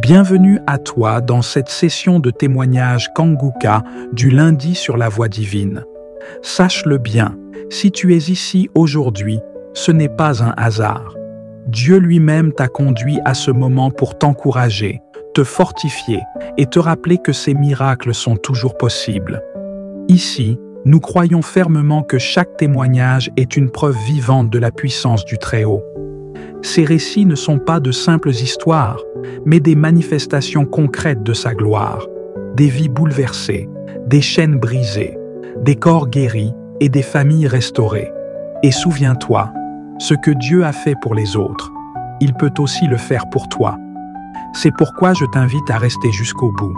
Bienvenue à toi dans cette session de témoignage Kanguka du lundi sur la voie divine. Sache-le bien, si tu es ici aujourd'hui, ce n'est pas un hasard. Dieu lui-même t'a conduit à ce moment pour t'encourager, te fortifier et te rappeler que ces miracles sont toujours possibles. Ici, nous croyons fermement que chaque témoignage est une preuve vivante de la puissance du Très-Haut. Ces récits ne sont pas de simples histoires, mais des manifestations concrètes de sa gloire, des vies bouleversées, des chaînes brisées, des corps guéris et des familles restaurées. Et souviens-toi, ce que Dieu a fait pour les autres, il peut aussi le faire pour toi. C'est pourquoi je t'invite à rester jusqu'au bout,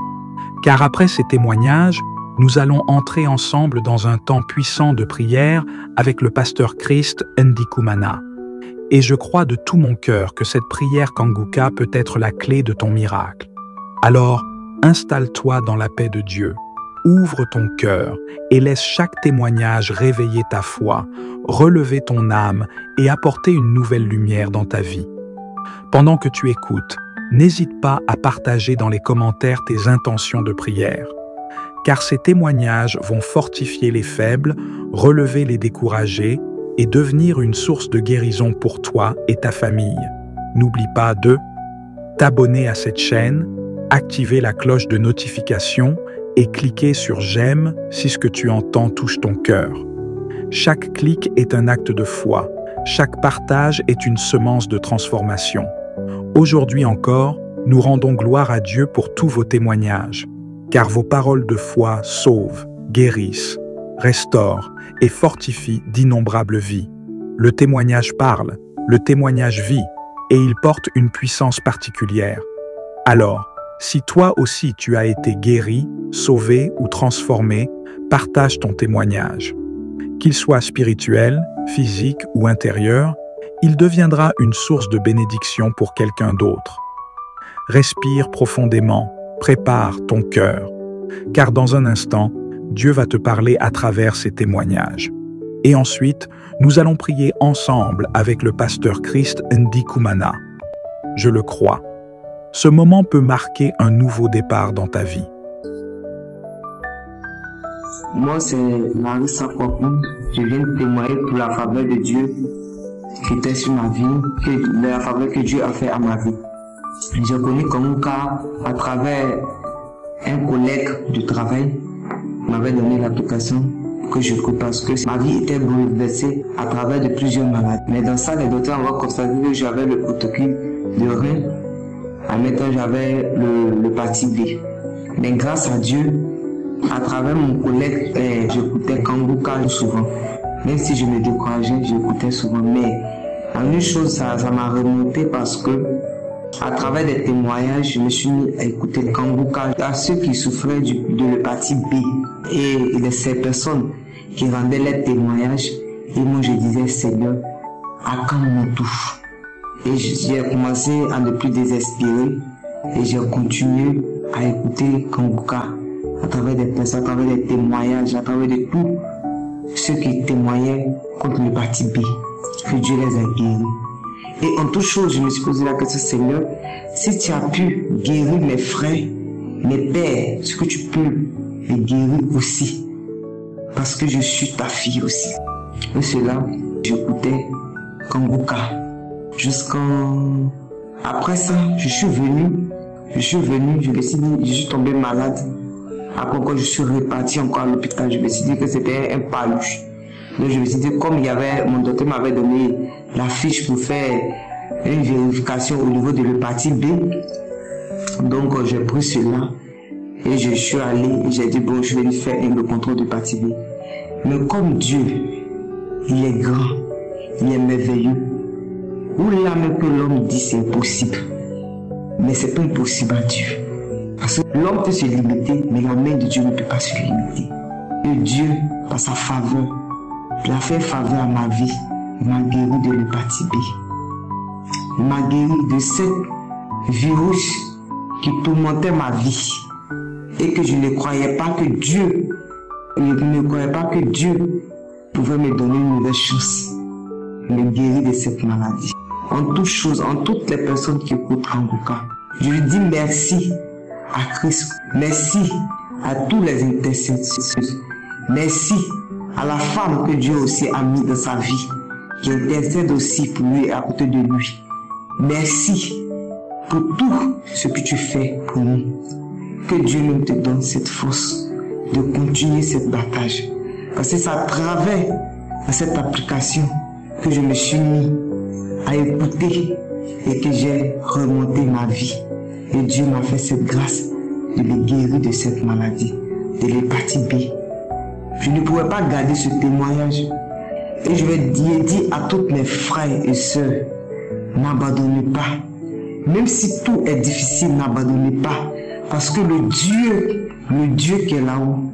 car après ces témoignages, nous allons entrer ensemble dans un temps puissant de prière avec le pasteur Christ Ndikumana. Et je crois de tout mon cœur que cette prière Kanguka peut être la clé de ton miracle. Alors, installe-toi dans la paix de Dieu, ouvre ton cœur et laisse chaque témoignage réveiller ta foi, relever ton âme et apporter une nouvelle lumière dans ta vie. Pendant que tu écoutes, n'hésite pas à partager dans les commentaires tes intentions de prière, car ces témoignages vont fortifier les faibles, relever les découragés et devenir une source de guérison pour toi et ta famille. N'oublie pas de t'abonner à cette chaîne, activer la cloche de notification et cliquer sur j'aime si ce que tu entends touche ton cœur. Chaque clic est un acte de foi, chaque partage est une semence de transformation. Aujourd'hui encore, nous rendons gloire à Dieu pour tous vos témoignages, car vos paroles de foi sauvent, guérissent, restaure et fortifie d'innombrables vies. Le témoignage parle, le témoignage vit, et il porte une puissance particulière. Alors, si toi aussi tu as été guéri, sauvé ou transformé, partage ton témoignage. Qu'il soit spirituel, physique ou intérieur, il deviendra une source de bénédiction pour quelqu'un d'autre. Respire profondément, prépare ton cœur, car dans un instant, Dieu va te parler à travers ces témoignages. Et ensuite, nous allons prier ensemble avec le pasteur Christ Ndikumana. Je le crois. Ce moment peut marquer un nouveau départ dans ta vie. Moi, c'est Larissa Kwaku. Je viens de témoigner pour la faveur de Dieu qui était sur ma vie, la faveur que Dieu a fait à ma vie. J'ai connu Kanguka à travers un collègue de travail m'avait donné l'application que j'écoute parce que ma vie était bouleversée à travers de plusieurs maladies. Mais dans ça, les docteurs ont constaté que j'avais le protocole de rein. En même temps, j'avais le parti B. Mais grâce à Dieu, à travers mon collègue, j'écoutais Kanguka souvent. Même si je me décourageais, j'écoutais souvent. Mais en une chose, ça m'a remonté parce que à travers des témoignages, je me suis mis à écouter Kanguka à ceux qui souffraient de l'hépatite B et ces personnes qui rendaient leurs témoignages. Et moi, je disais, Seigneur, à quand mon touche? Et j'ai commencé à ne plus désespérer et j'ai continué à écouter Kanguka à travers des personnes, à travers des témoignages, à travers de tous ceux qui témoignaient contre l'hépatite B, que Dieu les a guéris. Et en toute chose, je me suis posé la question, Seigneur, si tu as pu guérir mes frères, mes pères, est-ce que tu peux les guérir aussi? Parce que je suis ta fille aussi. Et cela, j'écoutais Kanguka. Après ça, je suis venu, je me suis dit, je suis tombé malade. Après quand je suis reparti encore à l'hôpital, je me suis dit que c'était un paluche. Donc je me suis dit, comme mon docteur m'avait donné la fiche pour faire une vérification au niveau de l'hépatite B, donc j'ai pris cela et je suis allé et j'ai dit, bon, je vais lui faire le contrôle de l'hépatite B. Mais comme Dieu, il est grand, il est merveilleux, où là même que l'homme dit c'est impossible, mais c'est pas impossible à Dieu. Parce que l'homme peut se limiter, mais la main de Dieu ne peut pas se limiter. Et Dieu, par sa faveur, il a fait faveur à ma vie. Il m'a guéri de l'hépatite B. Il m'a guéri de ce virus qui tourmentait ma vie. Et que je ne croyais pas que Dieu, pouvait me donner une nouvelle chance. Me guérir de cette maladie. En toute chose, en toutes les personnes qui écoutent Kanguka, Je lui dis merci à Christ. Merci à tous les intercesseurs. Merci à la femme que Dieu aussi a mis dans sa vie, qui intercède aussi pour lui et à côté de lui. Merci pour tout ce que tu fais pour nous. Que Dieu nous te donne cette force de continuer cette bataille. Parce que c'est à travers cette application que je me suis mis à écouter et que j'ai remonté ma vie. Et Dieu m'a fait cette grâce de me guérir de cette maladie, de l'hépatite B. Je ne pourrais pas garder ce témoignage. Et je vais dire à tous mes frères et sœurs, n'abandonnez pas. Même si tout est difficile, n'abandonnez pas. Parce que le Dieu qui est là-haut,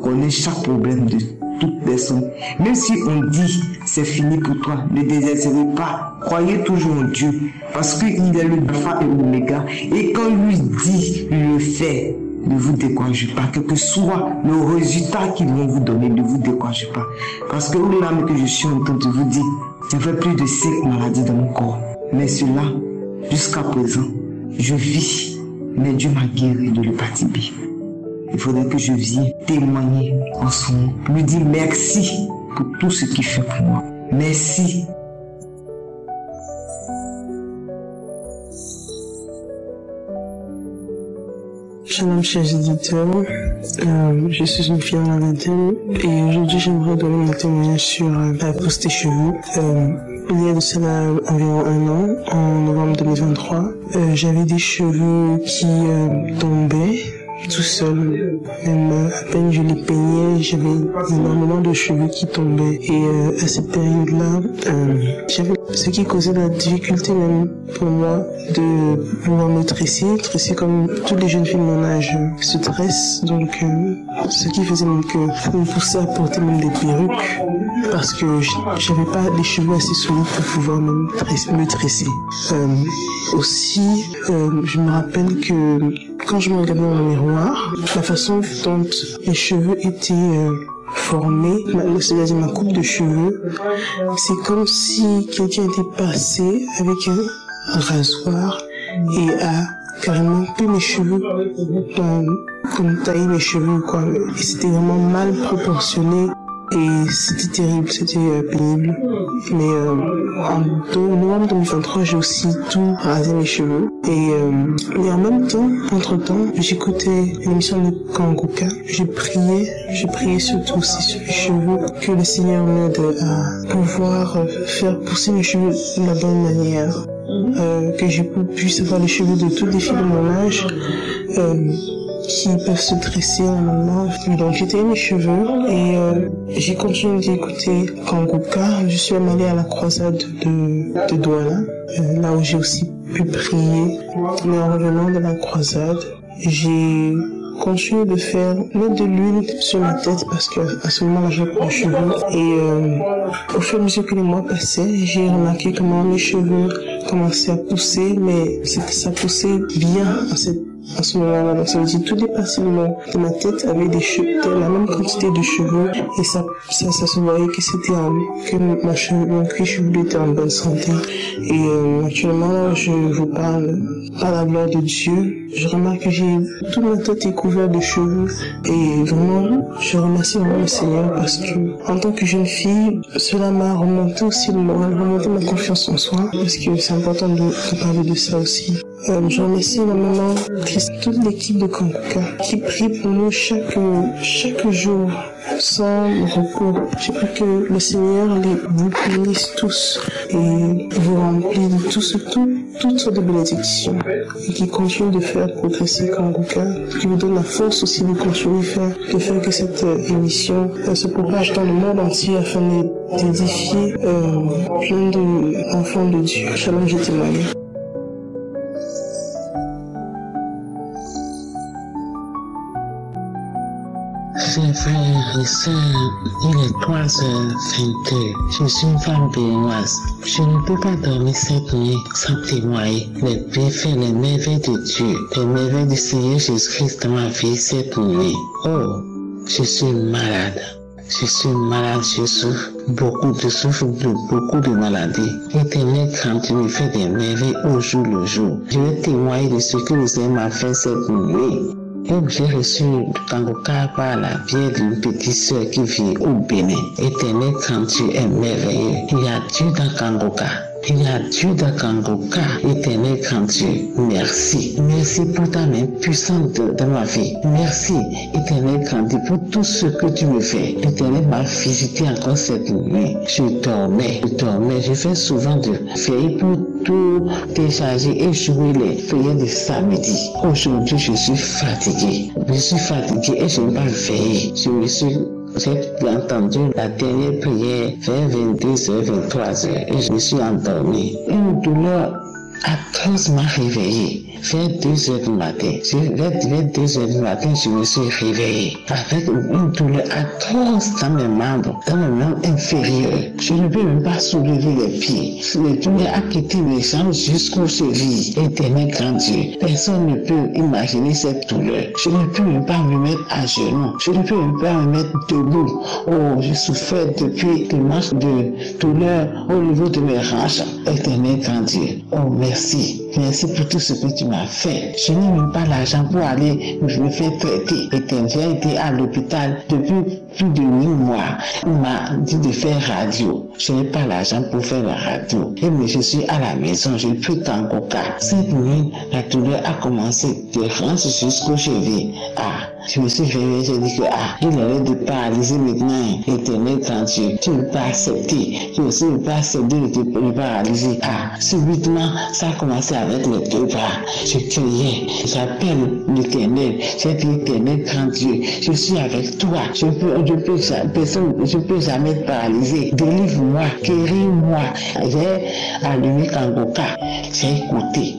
connaît chaque problème de toute personne. Même si on dit c'est fini pour toi, ne désespérez pas. Croyez toujours en Dieu. Parce qu'il est le alpha et l'oméga. Et quand lui dit, il le fait. Ne vous découragez pas, quel que soit le résultat qu'ils vont vous donner, ne vous découragez pas. Parce que là que je suis en train de vous dire, ça fait plus de 5 maladies dans mon corps. Mais cela, jusqu'à présent, je vis. Mais Dieu m'a guéri de l'hépatite B. Il faudrait que je vienne témoigner en son nom. Lui dire merci pour tout ce qu'il fait pour moi. Merci. Shalom chers éditeurs, je suis une fille en la vingtaine et aujourd'hui j'aimerais donner mon témoignage sur la pousse des cheveux. Il y a de cela environ 1 an, en novembre 2023, j'avais des cheveux qui tombaient tout seul, même à peine je les peignais, j'avais énormément de cheveux qui tombaient et à cette période-là, j'avais ce qui causait la difficulté même pour moi de pouvoir me tresser comme toutes les jeunes filles de mon âge se tressent, donc ce qui faisait même que je me poussais à porter même des perruques parce que j'avais pas les cheveux assez solides pour pouvoir me tresser. Aussi, je me rappelle que quand je me regardais dans le miroir, la façon dont les cheveux étaient formés, c'est-à-dire ma coupe de cheveux, c'est comme si quelqu'un était passé avec un rasoir et a carrément pris mes cheveux, comme tailler mes cheveux, quoi. Et c'était vraiment mal proportionné. Et c'était terrible, c'était pénible. Mais en novembre 2023, j'ai aussi tout rasé mes cheveux. Et en même temps, entre-temps, j'écoutais l'émission de Kanguka. J'ai prié surtout aussi sur les cheveux, que le Seigneur m'aide à pouvoir faire pousser mes cheveux de la bonne manière. Que je puisse avoir les cheveux de toutes les filles de mon âge. Qui peuvent se tresser normalement. Donc j'ai taillé mes cheveux et j'ai continué d'écouter Kanguka. Je suis allée à la croisade de Douala, là où j'ai aussi pu prier. Mais en revenant de la croisade, j'ai continué de mettre de l'huile sur ma tête parce que à ce moment-là j'ai pas de cheveux. Et au fur et à mesure que les mois passaient, j'ai remarqué comment mes cheveux commençaient à pousser, mais ça poussait bien à ce moment-là. Donc ça veut dire que toutes les parties de ma tête avaient la même quantité de cheveux et ça se voyait que c'était mon cuir chevelu était en bonne santé. Et actuellement je vous parle par la gloire de Dieu. Je remarque que toute ma tête est couverte de cheveux et vraiment je remercie vraiment le Seigneur parce que en tant que jeune fille, cela m'a remonté aussi le moral, remonté ma confiance en soi parce que c'est important de parler de ça aussi. Je remercie énormément toute l'équipe de Kanguka qui prie pour nous chaque jour sans repos. Je prie que le Seigneur vous bénisse tous et vous remplit de toutes sortes de bénédictions et qui continue de faire progresser Kanguka, qui vous donne la force aussi de continuer de faire que cette émission se propage dans le monde entier afin d'édifier plein d'enfants de Dieu. Shalom, je témoigne. Chers frères et sœurs, il est 3h22. Je suis une femme béninoise. Je ne peux pas dormir cette nuit sans témoigner les bienfaits, les merveilles de Dieu, les merveilles du Seigneur Jésus-Christ dans ma vie cette nuit. Oh, je suis malade. Je suis malade, je souffre beaucoup de maladies. Éternel, quand tu me fais des merveilles au jour le jour, je vais témoigner de ce que le Seigneur m'a fait cette nuit. Et j'ai reçu Kangoka par la bière d'une petite soeur qui vit au Bénin. Éternel, quand tu es merveilleux, il y a Dieu dans Kangoka. Il y a Dieu dans Kangoka, éternel quand tu es. Merci. Merci pour ta main puissante dans ma vie. Merci, éternel quand tu pour tout ce que tu me fais. Éternel m'a visité encore cette nuit. Je dormais. Je fais souvent de veiller pour tout décharger et jouer les prières de samedi. Aujourd'hui, je suis fatigué. Et je n'ai pas veillé. J'ai entendu la dernière prière vers 22h, 23h et je me suis endormi. Une douleur atroce m'a réveillé. Vers 2h du matin, je me suis réveillé avec une douleur atroce dans mes membres inférieurs. Je ne peux même pas soulever les pieds. La douleur a quitté mes jambes jusqu'aux chevilles. Éternel grand Dieu, personne ne peut imaginer cette douleur. Je ne peux même pas me mettre à genoux. Je ne peux même pas me mettre debout. Oh, je souffrais depuis des manches de douleur au niveau de mes hanches. Éternel grand Dieu, oh merci. Merci pour tout ce que tu m'as fait. Je n'ai même pas l'argent pour aller me faire traiter. J'ai été à l'hôpital depuis plus de 8 mois. On m'a dit de faire radio. Je n'ai pas l'argent pour faire la radio. Mais je suis à la maison, je peux Kangoka. Cette nuit, la douleur a commencé de hanches jusqu'aux chevilles. Je me suis réveillé, j'ai dit que il aurait de paralyser maintenant. Éternel grand Dieu, tu ne peux pas accepter. Je aussi ne peux pas accepter de paralyser. Subitement, ça a commencé avec les deux bras. Je criais, j'appelle l'Éternel. J'ai dit Éternel grand Dieu, je suis avec toi. Je peux jamais être paralysé. Délivre-moi, guéris-moi. J'ai allumé Kangoka. J'ai écouté.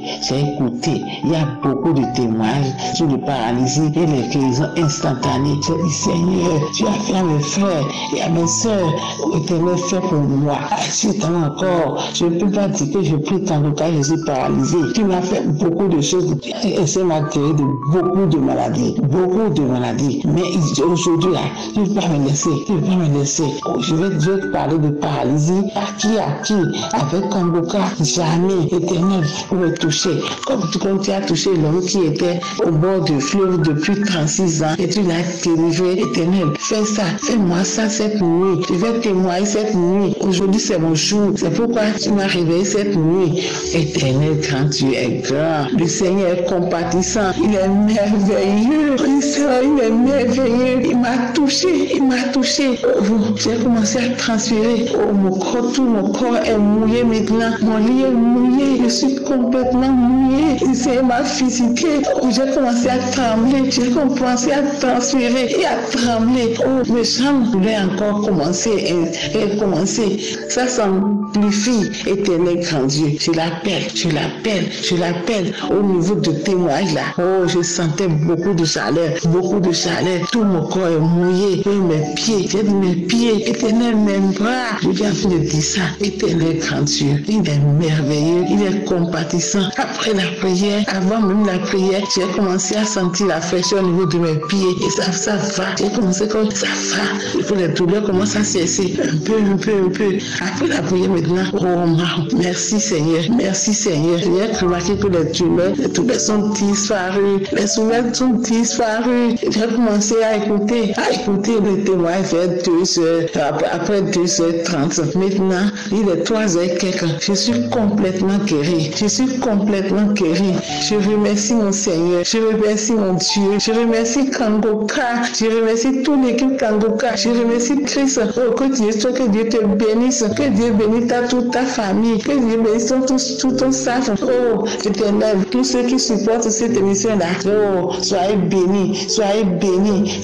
Il y a beaucoup de témoignages sur le paralysie et les guérisons instantanées. J'ai dit Seigneur, tu as fait à mes frères et à mes soeurs. Éternel, fais pour moi. Agis dans mon corps. Je ne peux pas dire que je prie Kangoka, je suis paralysé. Tu m'as fait beaucoup de choses et ça m'a guéri de beaucoup de maladies. Mais aujourd'hui, là, je ne vais pas me laisser. Oh, je vais te parler de paralysie. À qui? Avec Kangoka, jamais. Éternel, pour me toucher. Comme tu as touché l'homme qui était au bord du fleuve depuis 36 ans et tu l'as délivré. Éternel, fais ça. Fais-moi ça cette nuit. Je vais témoigner cette nuit. Aujourd'hui, c'est mon jour. C'est pourquoi tu m'as réveillé cette nuit. Éternel, quand tu es grand, le Seigneur est compatissant. Il est merveilleux. Il est merveilleux. Il m'a touché. Oh, j'ai commencé à transpirer. Oh, tout mon corps est mouillé maintenant. Mon lit est mouillé. Je suis complètement mouillé. Le Seigneur m'a visité. Oh, j'ai commencé à trembler. J'ai commencé à transpirer et à trembler. Oh, mes jambes voulaient encore commencer. Ça s'amplifie. Éternel grand Dieu. Je l'appelle au niveau de témoignage là. Oh, je sentais beaucoup de chaleur. Tout mon corps est mouillé. Et mes pieds. J'ai dit mes pieds. Éternel, mes bras. Je viens de dire ça. Éternel grand Dieu. Il est merveilleux. Il est compatissant. Après la prière, avant même la prière, j'ai commencé à sentir la fraîcheur au niveau de mes pieds. Et ça va. J'ai commencé comme ça va. Et puis les douleurs commencent à cesser. Un peu. Après la prière maintenant, oh, merci Seigneur. J'ai remarqué que les douleurs sont disparues. Les douleurs sont disparues. J'ai commencé à écouter le témoignage vers 2h, après 2h30. Maintenant, il est 3h quelques. Je suis complètement guéri. Je remercie mon Seigneur. Je remercie mon Dieu. Je remercie Kangoka. Je remercie toute l'équipe Kangoka. Je remercie Christ. Oh, que Dieu te bénisse. Que Dieu bénisse toute ta famille. Que Dieu bénisse tout ton staff. Oh, Éternel, tous ceux qui supportent cette émission-là. Oh, soyez bénis.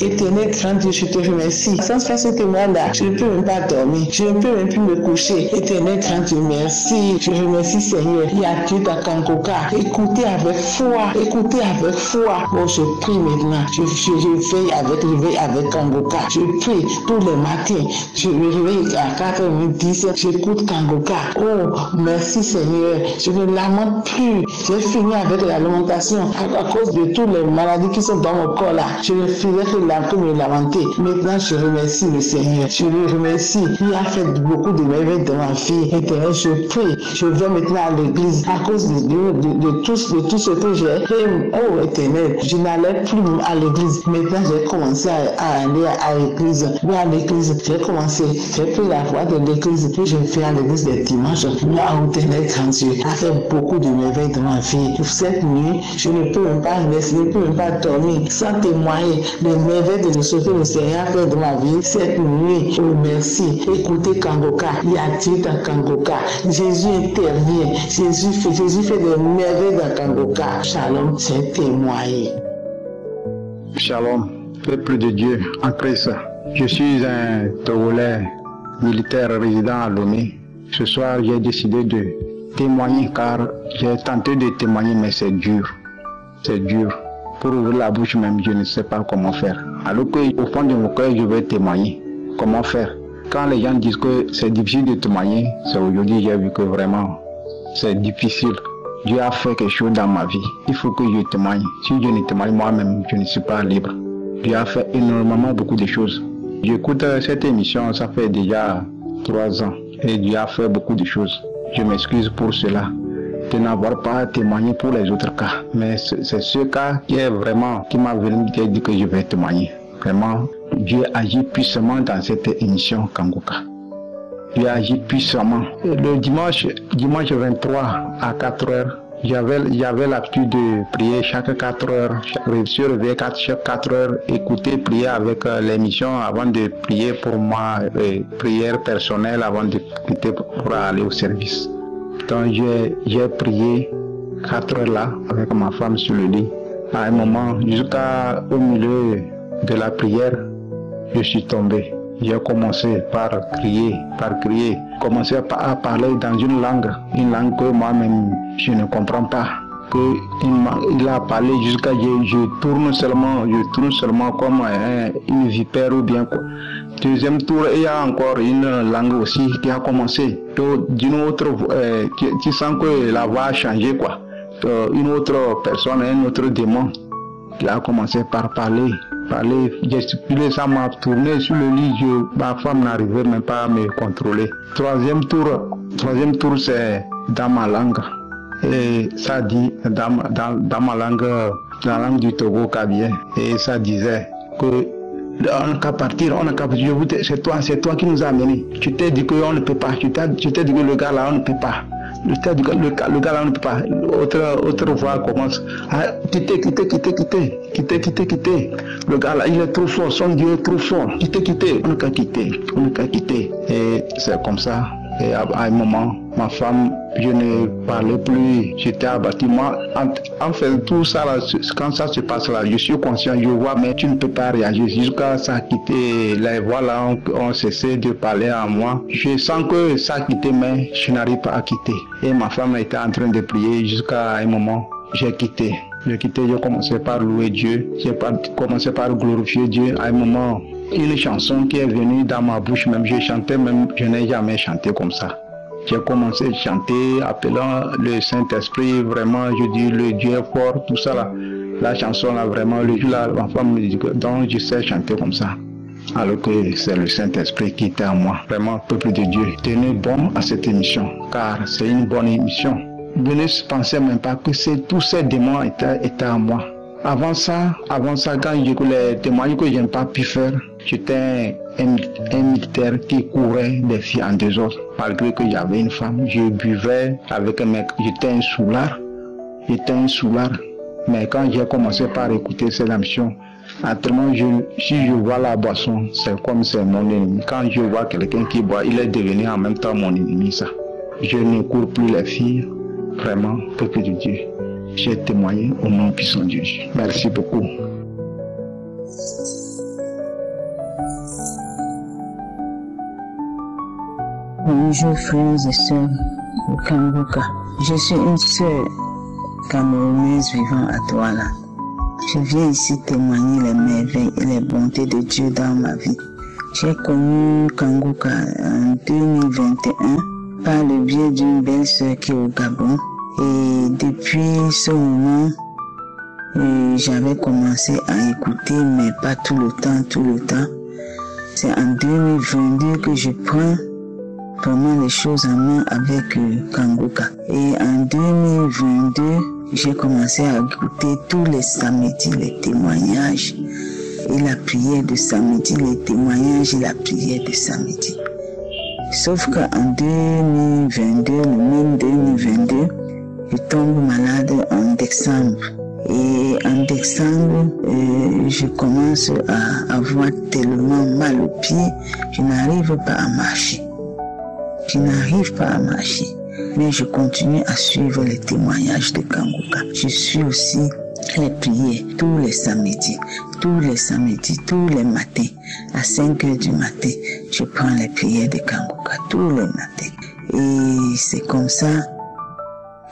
Éternel, grand Dieu, je te remercie. Sans faire ce témoin-là, je ne peux même pas dormir. Je ne peux même plus me coucher. Éternel, grand Dieu, merci. Je remercie Seigneur. Il y a Dieu dans Kangoka. Écoutez avec foi. Oh, je prie maintenant. Je veille avec Kangoka. Je prie tous les matins. Je me réveille à 4h10. J'écoute Kangoka. Oh, merci Seigneur. Je ne lamente plus. J'ai fini avec la lamentation à cause de toutes les maladies qui sont dans mon corps là. Je ne faisais que me lamenter. Maintenant, je remercie le Seigneur. Je le remercie. Il a fait beaucoup de merveilles dans ma vie. Éternel, je prie. Je vais maintenant à l'église à cause de tout ce que j'ai. Oh, Éternel, je n'allais plus à l'église. Maintenant, j'ai commencé à aller à l'église. Oui, à l'église, j'ai pris la voie de l'église. Puis je vais à l'église des dimanches. Là où Éternel grand Dieu a fait beaucoup de merveilles dans ma vie. Cette nuit, je ne peux même pas dormir sans témoigner les merveilles de ce que le Seigneur a fait dans ma vie. Cette nuit, oh merci. Écoutez Kangoka, il y a Dieu dans Kangoka. Jésus intervient. Jésus fait des merveilles dans Kangoka. Shalom, c'est témoigné. Shalom, peuple de Dieu en Christ. Je suis un Togolais militaire résident à Lomé. Ce soir, j'ai décidé de témoigner car j'ai tenté de témoigner, mais c'est dur. C'est dur. Pour ouvrir la bouche même, je ne sais pas comment faire. Alors qu'au fond de mon cœur, je vais témoigner. Comment faire? Quand les gens disent que c'est difficile de témoigner, c'est aujourd'hui que j'ai vu que vraiment c'est difficile. Dieu a fait quelque chose dans ma vie. Il faut que je témoigne. Si je ne témoigne moi-même, je ne suis pas libre. Dieu a fait énormément beaucoup de choses. J'écoute cette émission, ça fait déjà 3 ans. Et Dieu a fait beaucoup de choses. Je m'excuse pour cela, de n'avoir pas témoigné pour les autres cas. Mais c'est ce cas qui m'a venu dire que je vais témoigner. Vraiment, Dieu agit puissamment dans cette émission Kangoka. Dieu agit puissamment. Le dimanche 23 à 4 heures, j'avais l'habitude de prier chaque 4 heures. Je suis réveillé chaque 4 heures, écouter, prier avec l'émission avant de prier pour moi, prière personnelle avant de quitter pour aller au service. Donc j'ai prié 4 heures là avec ma femme sur le lit. À un moment, jusqu'au milieu de la prière, je suis tombé. J'ai commencé par crier, commencé à parler dans une langue que moi-même je ne comprends pas. Il a parlé jusqu'à je tourne seulement comme une vipère ou bien quoi. Deuxième tour, il y a encore une langue aussi qui a commencé. D'une autre, tu sens que la voix a changé quoi. Une autre personne, un autre démon qui a commencé par parler, gesticuler, ça m'a tourné sur le lit, ma femme n'arrivait même pas à me contrôler. Troisième tour c'est dans ma langue. Et ça dit dans ma langue, la langue du Togo Kabien, et ça disait que on n'a qu'à partir, c'est toi qui nous a amenés. Tu t'es dit qu'on ne peut pas, tu t'es dit que le gars là on ne peut pas. Le gars là on ne peut pas. Autre voix commence. Quittez. Le gars là il est trop fort, son Dieu est trop fort. Quittez. On n'a qu'à quitter. Et c'est comme ça. Et à un moment, ma femme, je ne parlais plus, j'étais abattu. Moi, en fait, tout ça, là, quand ça se passe là, je suis conscient, je vois, mais tu ne peux pas réagir. Jusqu'à ça a quitté, les voix là ont cessé de parler à moi. Je sens que ça a quitté, mais je n'arrive pas à quitter. Et ma femme était en train de prier jusqu'à un moment, j'ai quitté, j'ai commencé par louer Dieu, j'ai commencé par glorifier Dieu. À un moment, une chanson qui est venue dans ma bouche, même je chantais, même je n'ai jamais chanté comme ça. J'ai commencé à chanter, appelant le Saint-Esprit, vraiment, je dis le Dieu est fort, tout ça là. La chanson là, vraiment, le jour là, ma femme me dit que donc je sais chanter comme ça. Alors que c'est le Saint-Esprit qui était en moi. Vraiment, peuple de Dieu, tenez bon à cette émission, car c'est une bonne émission. Je ne pensais même pas que tous ces démons étaient en moi. Avant ça, quand j'ai les témoignages que je n'ai pas pu faire, j'étais un militaire qui courait des filles en désordre. Malgré que j'avais une femme, je buvais avec un mec, j'étais un soulard. Mais quand j'ai commencé par écouter cette émission, actuellement, si je vois la boisson, c'est comme c'est mon ennemi. Quand je vois quelqu'un qui boit, il est devenu en même temps mon ennemi, ça. Je ne cours plus les filles, vraiment, peuple de Dieu. J'ai témoigné au nom puissant de Dieu. Merci beaucoup. Bonjour frères et sœurs au Kangoka. Je suis une sœur camerounaise vivant à Douala. Je viens ici témoigner les merveilles et les bontés de Dieu dans ma vie. J'ai connu Kanguka en 2021 par le biais d'une belle sœur qui est au Gabon. Et depuis ce moment, j'avais commencé à écouter, mais pas tout le temps. C'est en 2022 que je prends vraiment les choses en main avec Kanguka. Et en 2022, j'ai commencé à écouter tous les samedis les témoignages et la prière de samedi, les témoignages et la prière de samedi. Sauf qu'en 2022, le même 2022, je tombe malade en décembre. Et en décembre, je commence à avoir tellement mal aux pieds, je n'arrive pas à marcher. Mais je continue à suivre les témoignages de Kanguka. Je suis aussi les prières tous les samedis, tous les matins. À 5 h du matin, je prends les prières de Kanguka tous les matins. Et c'est comme ça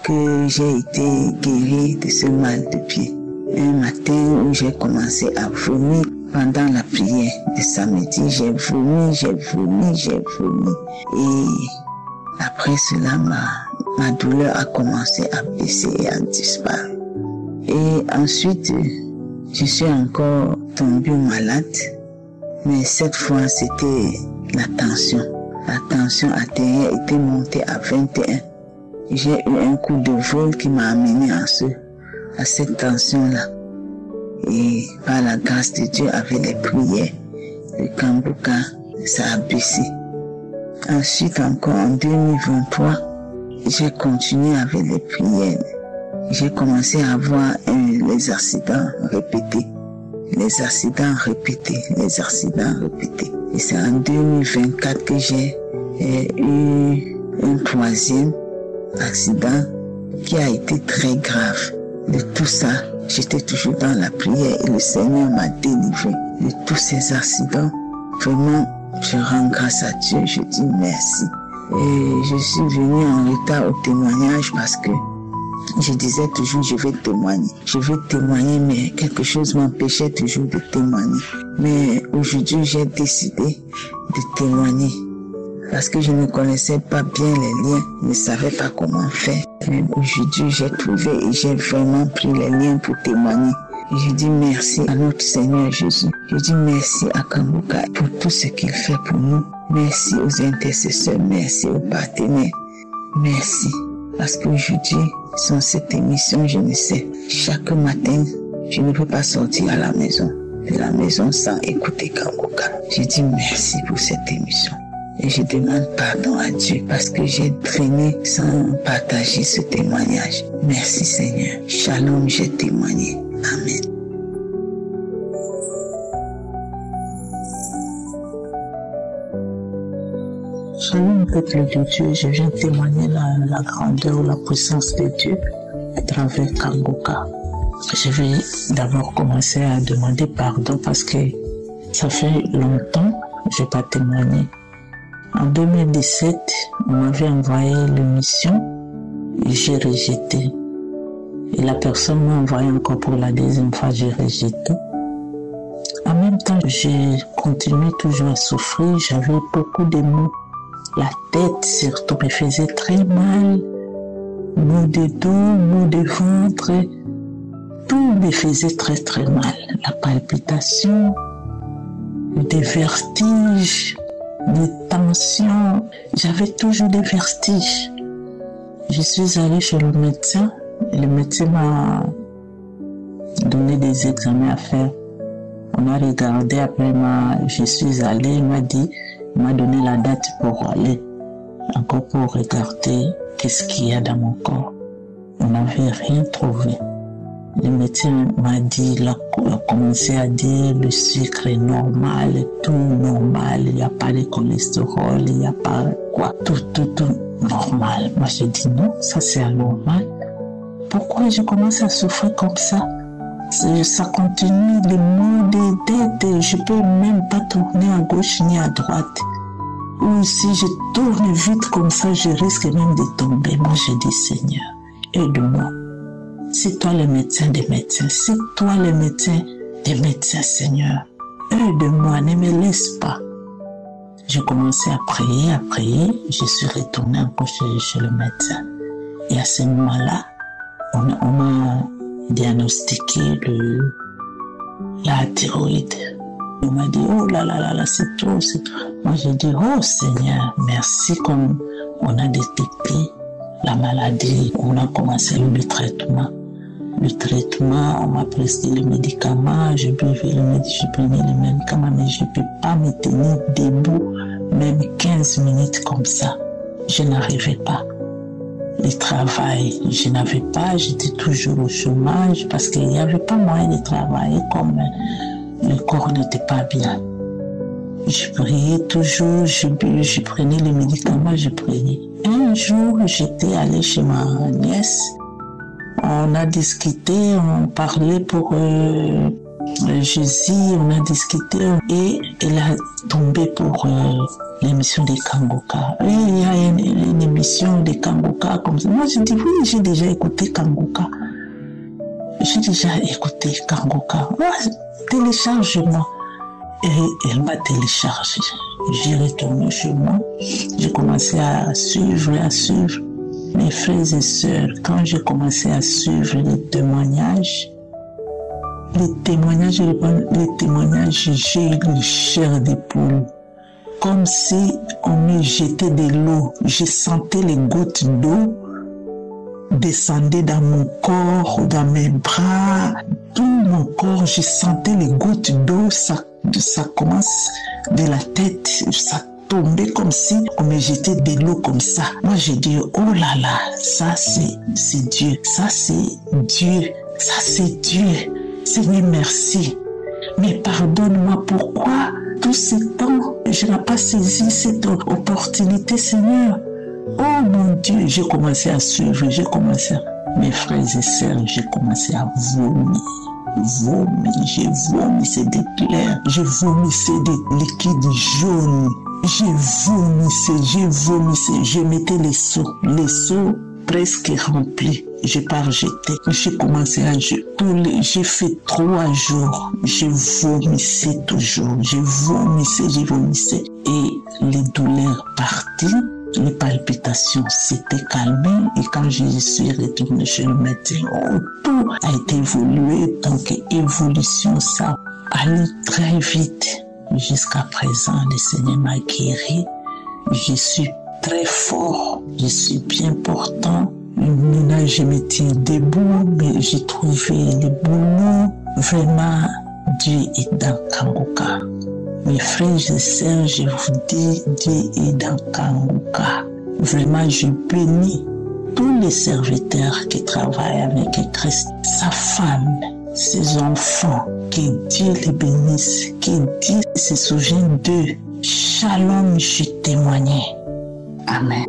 que j'ai été guérie de ce mal de pied. Un matin où j'ai commencé à vomir pendant la prière de samedi, j'ai vomi. Et après cela, ma douleur a commencé à baisser et à disparaître. Et ensuite, je suis encore tombée malade, mais cette fois, c'était la tension. La tension artérielle était montée à 21. J'ai eu un coup de vol qui m'a amené à cette tension-là. Et par la grâce de Dieu, avec les prières de Kanguka, ça a baissé. Ensuite, encore en 2023, j'ai continué avec les prières. J'ai commencé à avoir les accidents répétés. Et c'est en 2024 que j'ai eu un troisième accident qui a été très grave. De tout ça, j'étais toujours dans la prière et le Seigneur m'a délivré de tous ces accidents. Vraiment, je rends grâce à Dieu, je dis merci. Et je suis venue en retard au témoignage parce que je disais toujours je vais témoigner, mais quelque chose m'empêchait toujours de témoigner. Mais aujourd'hui, j'ai décidé de témoigner parce que je ne connaissais pas bien les liens, je ne savais pas comment faire. Mais aujourd'hui, j'ai trouvé et j'ai vraiment pris les liens pour témoigner. Et je dis merci à notre Seigneur Jésus. Je dis merci à Kanguka pour tout ce qu'il fait pour nous. Merci aux intercesseurs, merci aux partenaires. Merci. Parce qu'aujourd'hui, sans cette émission, je ne sais. Chaque matin, je ne peux pas sortir de la maison sans écouter Kanguka. Je dis merci pour cette émission. Et je demande pardon à Dieu parce que j'ai traîné sans partager ce témoignage. Merci Seigneur. Shalom, j'ai témoigné. Amen. Shalom, peuple de Dieu, je viens témoigner la grandeur, la puissance de Dieu à travers Kanguka. Je vais d'abord commencer à demander pardon parce que ça fait longtemps que je n'ai pas témoigné. En 2017, on m'avait envoyé l'émission et j'ai rejeté. Et la personne m'a envoyé encore pour la deuxième fois, j'ai rejeté. En même temps, j'ai continué toujours à souffrir, j'avais beaucoup de maux. La tête surtout me faisait très mal, maux de dos, maux de ventre, tout me faisait très mal. La palpitation, des vertiges, des tensions, j'avais toujours des vertiges. Je suis allée chez le médecin et le médecin m'a donné des examens à faire. On a regardé, après je suis allée, il m'a donné la date pour aller encore pour regarder qu'est-ce qu'il y a dans mon corps. On n'avait rien trouvé. Le médecin m'a dit, il a commencé à dire le sucre est normal, tout normal, il n'y a pas de cholestérol, il n'y a pas quoi, tout normal. Moi j'ai dit non, ça c'est anormal. Pourquoi je commence à souffrir comme ça? Ça continue, les maux de tête, je peux même pas tourner à gauche ni à droite. Ou si je tourne vite comme ça, je risque même de tomber. Moi je dis Seigneur, aide-moi. Si c'est toi le médecin des médecins, c'est toi le médecin des médecins, Seigneur. Aide-moi, ne me laisse pas. J'ai commencé à prier, je suis retournée encore chez le médecin. Et à ce moment-là, on m'a diagnostiqué la thyroïde. On m'a dit, oh là là là là, c'est trop, c'est trop. Moi, j'ai dit, oh Seigneur, merci, comme on a détecté la maladie, on a commencé le traitement. Le traitement, on m'a prescrit les médicaments, je prenais les médicaments, mais je ne peux pas me tenir debout, même 15 minutes comme ça. Je n'arrivais pas. Le travail, je n'avais pas, j'étais toujours au chômage parce qu'il n'y avait pas moyen de travailler comme le corps n'était pas bien. Je priais toujours, je prenais les médicaments, je priais. Un jour, j'étais allée chez ma nièce. On a discuté, on parlait pour Jésus, on a discuté et elle a tombé pour l'émission des Kangoka. Et il y a une émission des Kangoka comme ça. Moi, je dis oui, j'ai déjà écouté Kangoka. J'ai déjà écouté Kangoka. Moi, télécharge-moi. Et elle m'a téléchargé. J'ai retourné chez moi. J'ai commencé à suivre. Mes frères et sœurs, quand j'ai commencé à suivre les témoignages, j'ai eu une chair d'épaule. Comme si on me jetait de l'eau. Je sentais les gouttes d'eau descendre dans mon corps, dans mes bras, tout mon corps. Je sentais les gouttes d'eau, ça commence de la tête, ça tombait comme si on me jetait de l'eau comme ça. Moi, j'ai dit, oh là là, ça c'est Dieu, ça c'est Dieu, ça c'est Dieu. Seigneur, merci. Mais pardonne-moi, pourquoi tout ce temps, je n'ai pas saisi cette opportunité, Seigneur. Oh mon Dieu, j'ai commencé à suivre, mes frères et sœurs, j'ai commencé à vomir. J'ai vomissé des pleurs, j'ai vomissé des liquides jaunes, j'ai vomissé, je mettais les seaux presque remplis, j'ai pas rejeté, j'ai commencé à jeter, j'ai fait 3 jours, je vomissais toujours, je vomissais et les douleurs parties. Les palpitations s'étaient calmées et quand je suis retournée chez le médecin, tout a été évolué. Donc, évolution, ça allait très vite. Jusqu'à présent, le Seigneur m'a guéri. Je suis très fort, je suis bien portant. Maintenant, je me tiens debout, mais j'ai trouvé le boulot. Vraiment, Dieu est dans Kangoka. Mes frères et sœurs, je vous dis, Dieu est dans Kangoka. Vraiment, je bénis tous les serviteurs qui travaillent avec Christ, sa femme, ses enfants. Que Dieu les bénisse, que Dieu se souvienne d'eux. Shalom, je témoignais. Amen.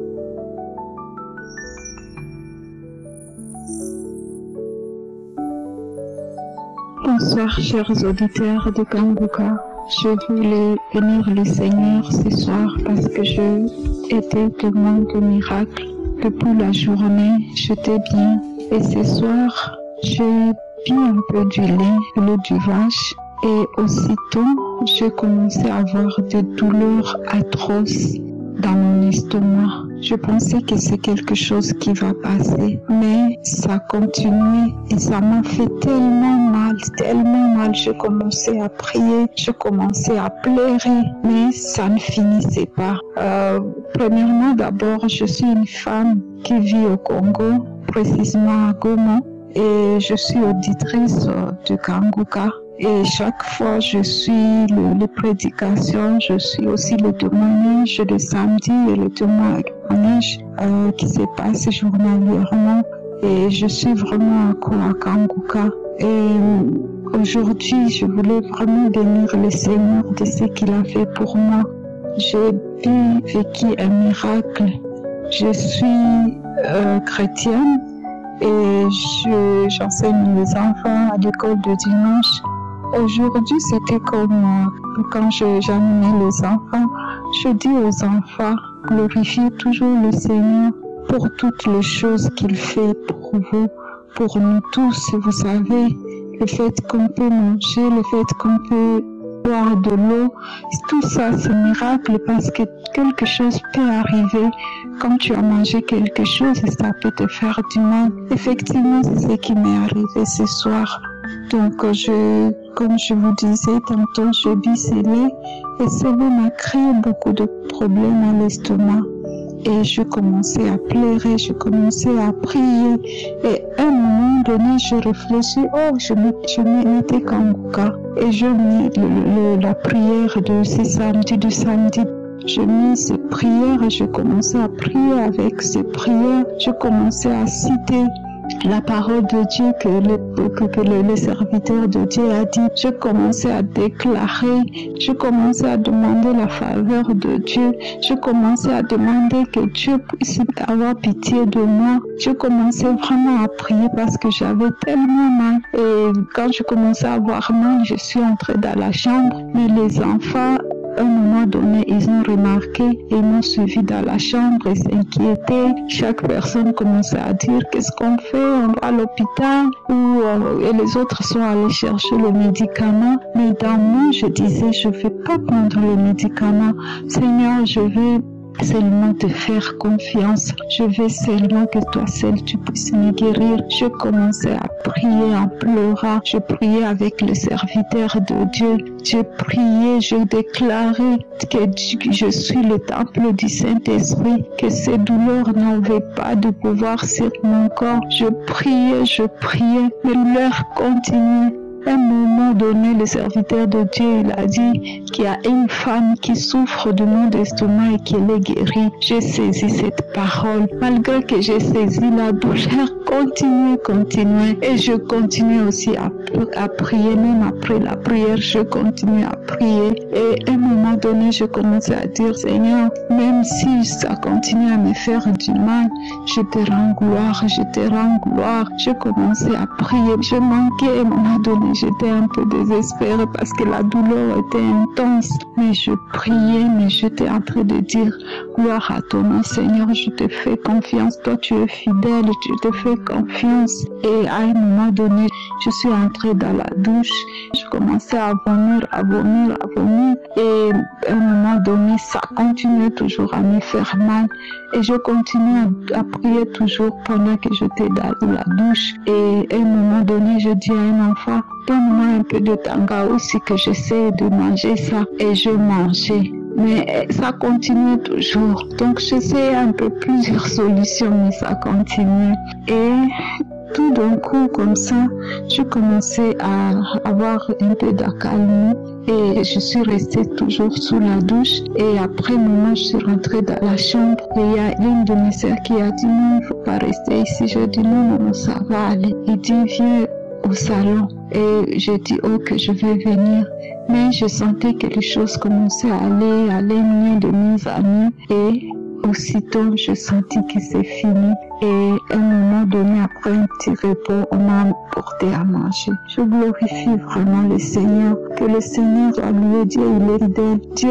Bonsoir, chers auditeurs de Kangoka. Je voulais bénir le Seigneur ce soir parce que je étais témoin de miracle. Depuis la journée, j'étais bien. Et ce soir, j'ai bu un peu du lait, de l'eau du vache. Et aussitôt, j'ai commencé à avoir des douleurs atroces dans mon estomac. Je pensais que c'est quelque chose qui va passer, mais ça continuait et ça m'a fait tellement mal. J'ai commencé à prier, j'ai commencé à pleurer, mais ça ne finissait pas. Premièrement, d'abord, je suis une femme qui vit au Congo, précisément à Goma, et je suis auditrice de Kangoka. Et chaque fois, je suis les prédications, je suis aussi le témoignage de samedi et le témoignage qui se passe journalièrement. Et je suis vraiment à Kangoka. Et aujourd'hui, je voulais vraiment bénir le Seigneur de ce qu'il a fait pour moi. J'ai vécu un miracle. Je suis chrétienne et j'enseigne les enfants à l'école de dimanche. Aujourd'hui, c'était comme quand j'amenais les enfants. Je dis aux enfants, glorifiez toujours le Seigneur pour toutes les choses qu'il fait pour vous, pour nous tous, vous savez, le fait qu'on peut manger, le fait qu'on peut boire de l'eau, tout ça c'est miracle parce que quelque chose peut arriver quand tu as mangé quelque chose et ça peut te faire du mal. Effectivement, c'est ce qui m'est arrivé ce soir. Donc, comme je vous disais tantôt, je bicellais et cela m'a créé beaucoup de problèmes à l'estomac. Et je commençais à pleurer, je commençais à prier. Et à un moment donné, je réfléchis, je mettais Kanguka. Et je mis la prière de ce samedi, du samedi. Je mis ces prières et je commençais à prier avec ces prières. Je commençais à citer la parole de Dieu que le serviteur de Dieu a dit. Je commençais à déclarer, je commençais à demander la faveur de Dieu, je commençais à demander que Dieu puisse avoir pitié de moi. Je commençais vraiment à prier parce que j'avais tellement mal. Et quand je commençais à avoir mal, je suis entrée dans la chambre, mais les enfants, à un moment donné, ils ont remarqué et ils m'ont suivi dans la chambre et s'inquiétaient. Chaque personne commençait à dire qu'est-ce qu'on fait, on va à l'hôpital et les autres sont allés chercher le médicament. Mais dans moi, je disais, je ne vais pas prendre le médicament. Seigneur, je vais seulement te faire confiance. Je veux seulement que toi seul tu puisses me guérir. Je commençais à prier en pleurant. Je priais avec le serviteur de Dieu. Je priais, je déclarais que je suis le temple du Saint-Esprit, que ces douleurs n'avaient pas de pouvoir sur mon corps. Je priais, mais les douleurs continuaient. À un moment donné, le serviteur de Dieu, il a dit qu'il y a une femme qui souffre de mal d'estomac et qu'elle est guérie. J'ai saisi cette parole. Malgré que j'ai saisi, la douleur continuait. Et je continuais aussi à prier, même après la prière, je continuais à prier. Et à un moment donné, je commençais à dire, Seigneur, même si ça continue à me faire du mal, je te rends gloire, je te rends gloire. Je commençais à prier. Je manquais à un moment donné. J'étais un peu désespérée parce que la douleur était intense. Mais je priais, mais j'étais en train de dire, gloire à ton nom, Seigneur, je te fais confiance. Toi, tu es fidèle, je te fais confiance. Et à un moment donné, je suis entrée dans la douche. Je commençais à vomir. Et à un moment donné, ça continuait toujours à me faire mal. Et je continuais à prier toujours pendant que j'étais dans la douche. Et à un moment donné, je dis à un enfant, donne-moi un peu de tanga aussi que j'essaie de manger ça. Et je mangeais. Mais ça continuait toujours. Donc j'essayais un peu plusieurs solutions, mais ça continuait. Et tout d'un coup, comme ça, je commençais à avoir un peu d'accalmie et je suis restée toujours sous la douche. Et après un moment, je suis rentrée dans la chambre et il y a l'une de mes sœurs qui a dit non, il ne faut pas rester ici. Je dis non, ça va aller. Il dit viens au salon. Et j'ai dit ok, je vais venir. Mais je sentais que les choses commençaient à aller mieux de mieux en mieux. Et aussitôt, je sentis que c'est fini. Et à un moment donné, après un petit repos, on m'a porté à manger. Je glorifie vraiment le Seigneur. Que le Seigneur soit loué. Dieu, il est fidèle. Dieu,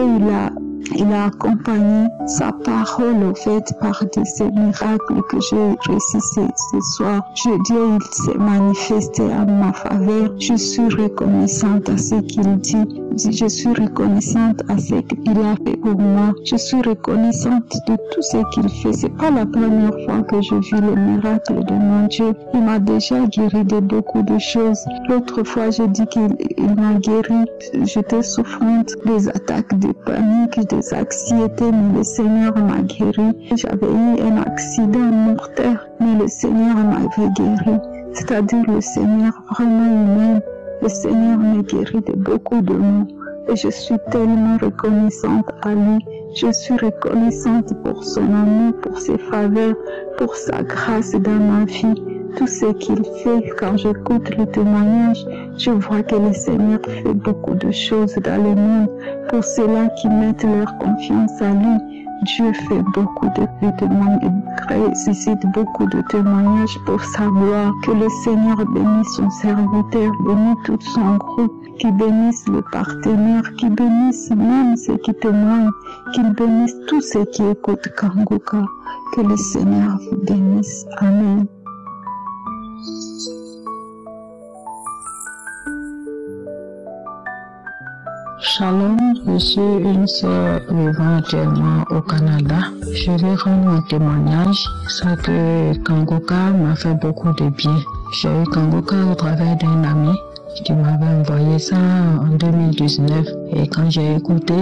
il a accompagné sa parole, au fait, par de ces miracles que j'ai reçus ce soir. Dieu, il s'est manifesté en ma faveur. Je suis reconnaissante à ce qu'il dit. Je suis reconnaissante à ce qu'il a fait pour moi. Je suis reconnaissante de tout ce qu'il fait. C'est pas la première fois que je vis le miracle de mon Dieu. Il m'a déjà guéri de beaucoup de choses. L'autre fois, j'ai dit qu'il m'a guéri. J'étais souffrante des attaques de panique, des anxiétés, mais le Seigneur m'a guéri. J'avais eu un accident mortel, mais le Seigneur m'avait guéri. C'est-à-dire le Seigneur vraiment humain. Le Seigneur m'a guéri de beaucoup de maux. Et je suis tellement reconnaissante à lui. Je suis reconnaissante pour son amour, pour ses faveurs, pour sa grâce dans ma vie. Tout ce qu'il fait, quand j'écoute le témoignage, je vois que le Seigneur fait beaucoup de choses dans le monde. Pour ceux-là qui mettent leur confiance à lui, Dieu fait beaucoup de témoignages, suscite beaucoup de témoignages pour sa gloire. Que le Seigneur bénisse son serviteur, bénisse tout son groupe, qu'il bénisse les partenaires, qu'il bénisse même ceux qui témoignent, qu'il bénisse tous ceux qui écoutent Kanguka. Que le Seigneur vous bénisse. Amen. Shalom, je suis une sœur vivant actuellement au Canada. Je vais rendre un témoignage. C'est que Kangoka m'a fait beaucoup de bien. J'ai eu Kangoka au travers d'un ami qui m'avait envoyé ça en 2019. Et quand j'ai écouté,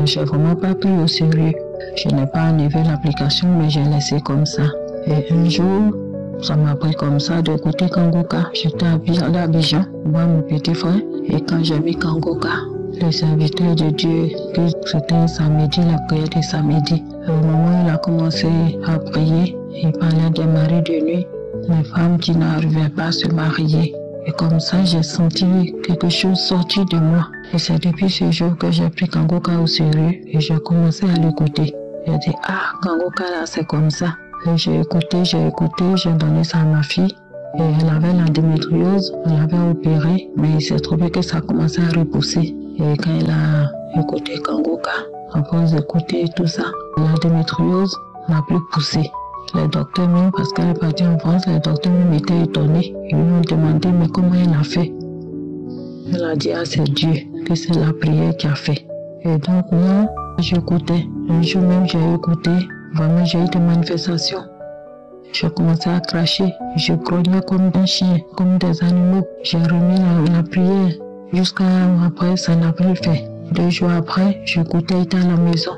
j'ai vraiment pas pris au sérieux. Je n'ai pas enlevé l'application, mais j'ai laissé comme ça. Et un jour, ça m'a pris comme ça d'écouter Kangoka. J'étais à Abidjan, moi, mon petit frère. Et quand j'ai mis Kangoka, le serviteur de Dieu, c'était un samedi, la prière de samedi. Au moment où il a commencé à prier, il parlait des maris de nuit, les femmes qui n'arrivaient pas à se marier. Et comme ça, j'ai senti quelque chose sortir de moi. Et c'est depuis ce jour que j'ai pris Kangoka au sérieux et j'ai commencé à l'écouter. J'ai dit, ah, Kangoka là, c'est comme ça. Et j'ai écouté, j'ai donné ça à ma fille. Et elle avait l'endométriose, on l'avait opérée, mais il s'est trouvé que ça a commencé à repousser. Et quand elle a écouté Kangoka, à force d'écouter tout ça, l'endométriose n'a plus poussé. Les docteurs même, parce qu'elle est partie en France, les docteurs même étaient étonnés. Ils lui ont demandé, mais comment elle a fait? Elle a dit, ah, c'est Dieu, que c'est la prière qui a fait. Et donc moi, j'écoutais. Un jour même, j'ai écouté. Vraiment, j'ai eu des manifestations. J'ai commencé à cracher. Je grognais comme un chien, comme des animaux. J'ai remis la prière. Jusqu'à après, ça n'a plus fait. 2 jours après, j'écoutais, j'étais à la maison.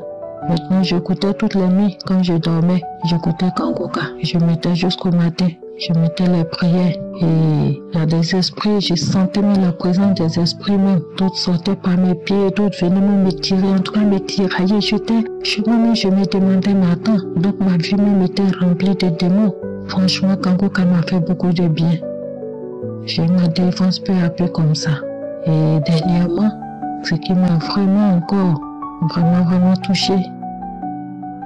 Maintenant, j'écoutais toutes les nuits. Quand je dormais, j'écoutais Kangoka. Je mettais jusqu'au matin. Je mettais les prières. Et il y a des esprits, je sentais même la présence des esprits même. D'autres sortaient par mes pieds, d'autres venaient me tirer, en tout cas me tirailler. Je me demandais, mais attends, donc ma vie même était remplie de démons. Franchement, Kangoka m'a fait beaucoup de bien. J'ai eu ma défense peu à peu comme ça. Et dernièrement, ce qui m'a vraiment touché,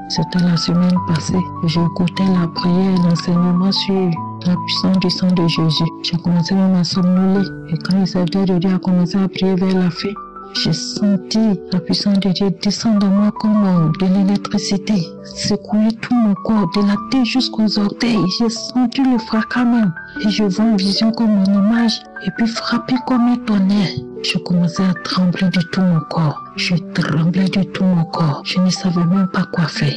c'était la semaine passée. J'ai écouté la prière et l'enseignement sur la puissance du sang de Jésus. J'ai commencé même à somnoler. Et quand le serviteur de Dieu a commencé à prier vers la fin, j'ai senti la puissance de Dieu descendre dans moi comme de l'électricité, secouer tout mon corps, de la tête jusqu'aux orteils. J'ai senti le fracas même. Et je vois une vision comme mon image, et puis frapper comme un tonnerre. Je commençais à trembler de tout mon corps. Je tremblais de tout mon corps. Je ne savais même pas quoi faire.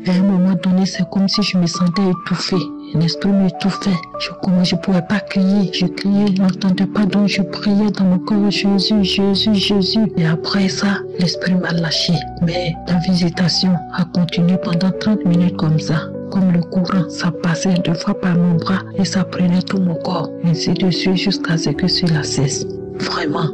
À un moment donné, c'est comme si je me sentais étouffée. L'esprit m'étouffait. Je ne pouvais pas crier. Je criais, je n'entendais pas, donc je priais dans mon corps, Jésus, Jésus, Jésus. Et après ça, l'esprit m'a lâché. Mais la visitation a continué pendant 30 minutes comme ça. Comme le courant, ça passait 2 fois par mon bras et ça prenait tout mon corps. Ainsi de suite jusqu'à ce que cela cesse. Vraiment,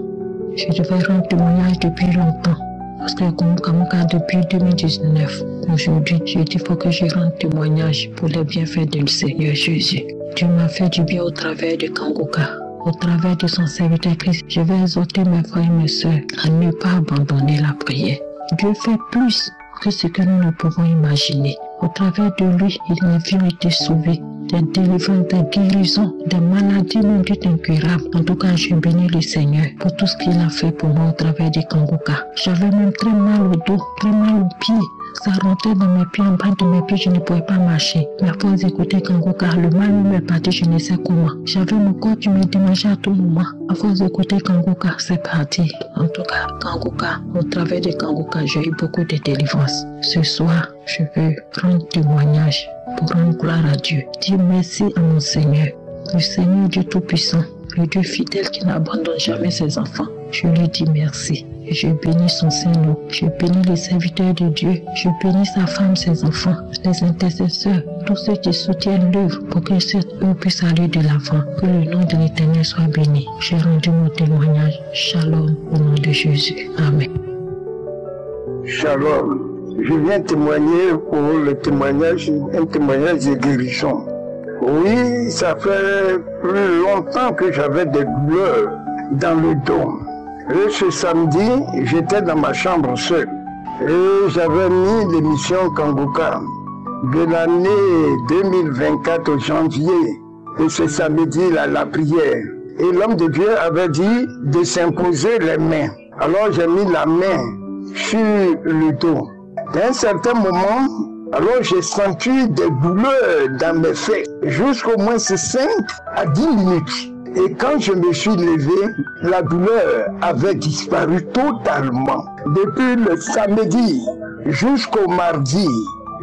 je devais rendre témoignage depuis longtemps. Parce que comme Kangoka depuis 2019, aujourd'hui, j'ai dit qu'il faut que je rende témoignage pour les bienfaits du Seigneur Jésus. Dieu m'a fait du bien au travers de Kangoka, au travers de son serviteur Christ. Je vais exhorter mes frères et mes sœurs à ne pas abandonner la prière. Dieu fait plus que ce que nous ne pouvons imaginer. Au travers de lui, les vies ont été sauvées. Des délivrances, des guérisons, des maladies non dites incurables. En tout cas, je bénis le Seigneur pour tout ce qu'il a fait pour moi au travers de Kangoka. J'avais même très mal au dos, très mal aux pieds. Ça rentrait dans mes pieds, en bas de mes pieds, je ne pouvais pas marcher. Mais à force d'écouter Kangoka, le mal m'est parti, je ne sais comment. J'avais mon corps qui me démangeait à tout moment. À force d'écouter Kangoka, c'est parti. En tout cas, Kangoka, au travers de Kangoka, j'ai eu beaucoup de délivrance. Ce soir, je veux prendre témoignage pour rendre gloire à Dieu. Dire merci à mon Seigneur, le Seigneur Dieu Tout-Puissant, le Dieu fidèle qui n'abandonne jamais ses enfants. Je lui dis merci. Et je bénis son Saint-Nom. Je bénis les serviteurs de Dieu. Je bénis sa femme, ses enfants, les intercesseurs, tous ceux qui soutiennent l'œuvre pour que cette œuvre puisse aller de l'avant. Que le nom de l'Éternel soit béni. J'ai rendu mon témoignage. Shalom au nom de Jésus. Amen. Shalom. Je viens témoigner pour le témoignage, un témoignage de guérison. Oui, ça fait plus longtemps que j'avais des douleurs dans le dos. Et ce samedi, j'étais dans ma chambre seule. Et j'avais mis l'émission Kangoka de l'année 2024 au janvier. Et ce samedi, la prière. Et l'homme de Dieu avait dit de s'imposer les mains. Alors j'ai mis la main sur le dos. À un certain moment, alors j'ai senti des douleurs dans mes fesses, jusqu'au moins 5 à 10 minutes. Et quand je me suis levé, la douleur avait disparu totalement. Depuis le samedi jusqu'au mardi,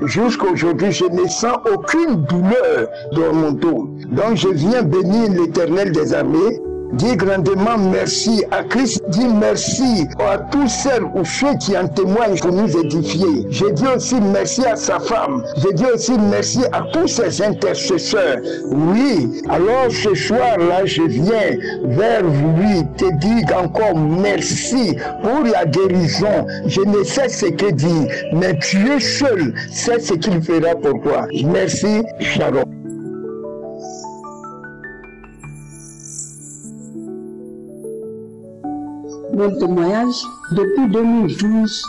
jusqu'aujourd'hui, je ne sens aucune douleur dans mon dos. Donc je viens bénir l'Éternel des armées, dire grandement merci à Christ, dire merci à tous celles ou ceux qui en témoignent pour nous édifier. Je dis aussi merci à sa femme. Je dis aussi merci à tous ses intercesseurs. Oui, alors ce soir-là, je viens vers lui te dire encore merci pour la guérison. Je ne sais ce que dire, mais Dieu seul sait ce qu'il fera pour toi. Merci, Shalom. Mon témoignage, depuis 2012,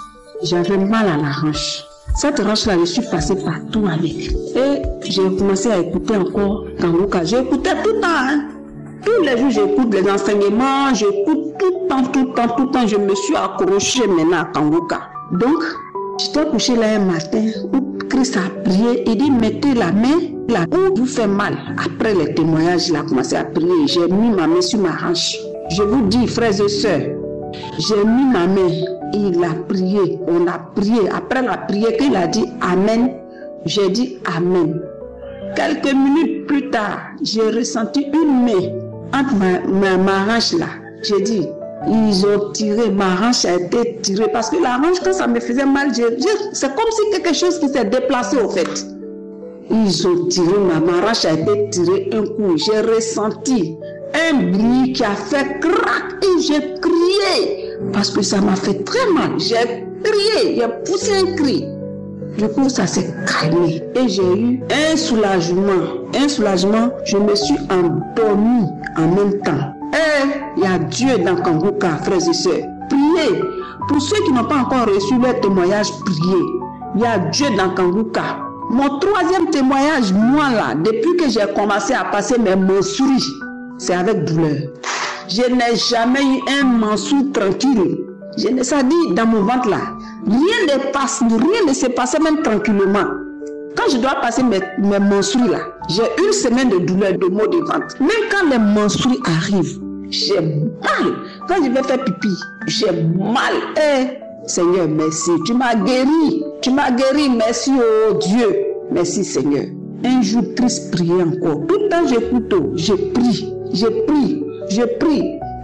j'avais mal à la hanche. Cette hanche-là, je suis passée partout avec. Et j'ai commencé à écouter encore Kanguka. J'écoutais tout le temps. Hein. Tous les jours, j'écoute les enseignements, j'écoute tout le temps. Je me suis accrochée maintenant à Kanguka. Donc, j'étais couchée là un matin où Christ a prié. Il dit, mettez la main là où vous fait mal. Après les témoignages, il a commencé à prier. J'ai mis ma main sur ma hanche. Je vous dis, frères et sœurs, j'ai mis ma main, il a prié, on a prié. Après la prière, qu'il a dit Amen, j'ai dit Amen. Quelques minutes plus tard, j'ai ressenti une main entre ma hanche là. J'ai dit, ils ont tiré, ma hanche a été tirée. Parce que la hanche, quand ça me faisait mal, c'est comme si quelque chose qui s'est déplacé au fait. Ils ont tiré, ma hanche a été tirée un coup. J'ai ressenti un bruit qui a fait crac et j'ai crié parce que ça m'a fait très mal. J'ai crié, j'ai poussé un cri. Du coup, ça s'est calmé et j'ai eu un soulagement. Je me suis endormie en même temps. Et il y a Dieu dans Kanguka, frères et sœurs. Priez. Pour ceux qui n'ont pas encore reçu leur témoignage, priez. Il y a Dieu dans Kanguka. Mon troisième témoignage, moi là, depuis que j'ai commencé à passer mes menstrues, c'est avec douleur. Je n'ai jamais eu un menstrues tranquille. Ça dit dans mon ventre là, rien ne s'est passé même tranquillement. Quand je dois passer mes menstrues là, j'ai une semaine de douleur, de maux de ventre. Même quand les menstrues arrivent, j'ai mal. Quand je vais faire pipi, j'ai mal. Seigneur, merci. Tu m'as guéri. Merci, oh Dieu. Merci, Seigneur. Un jour, Christ priait encore. Tout le temps, j'écoute, j'ai pris.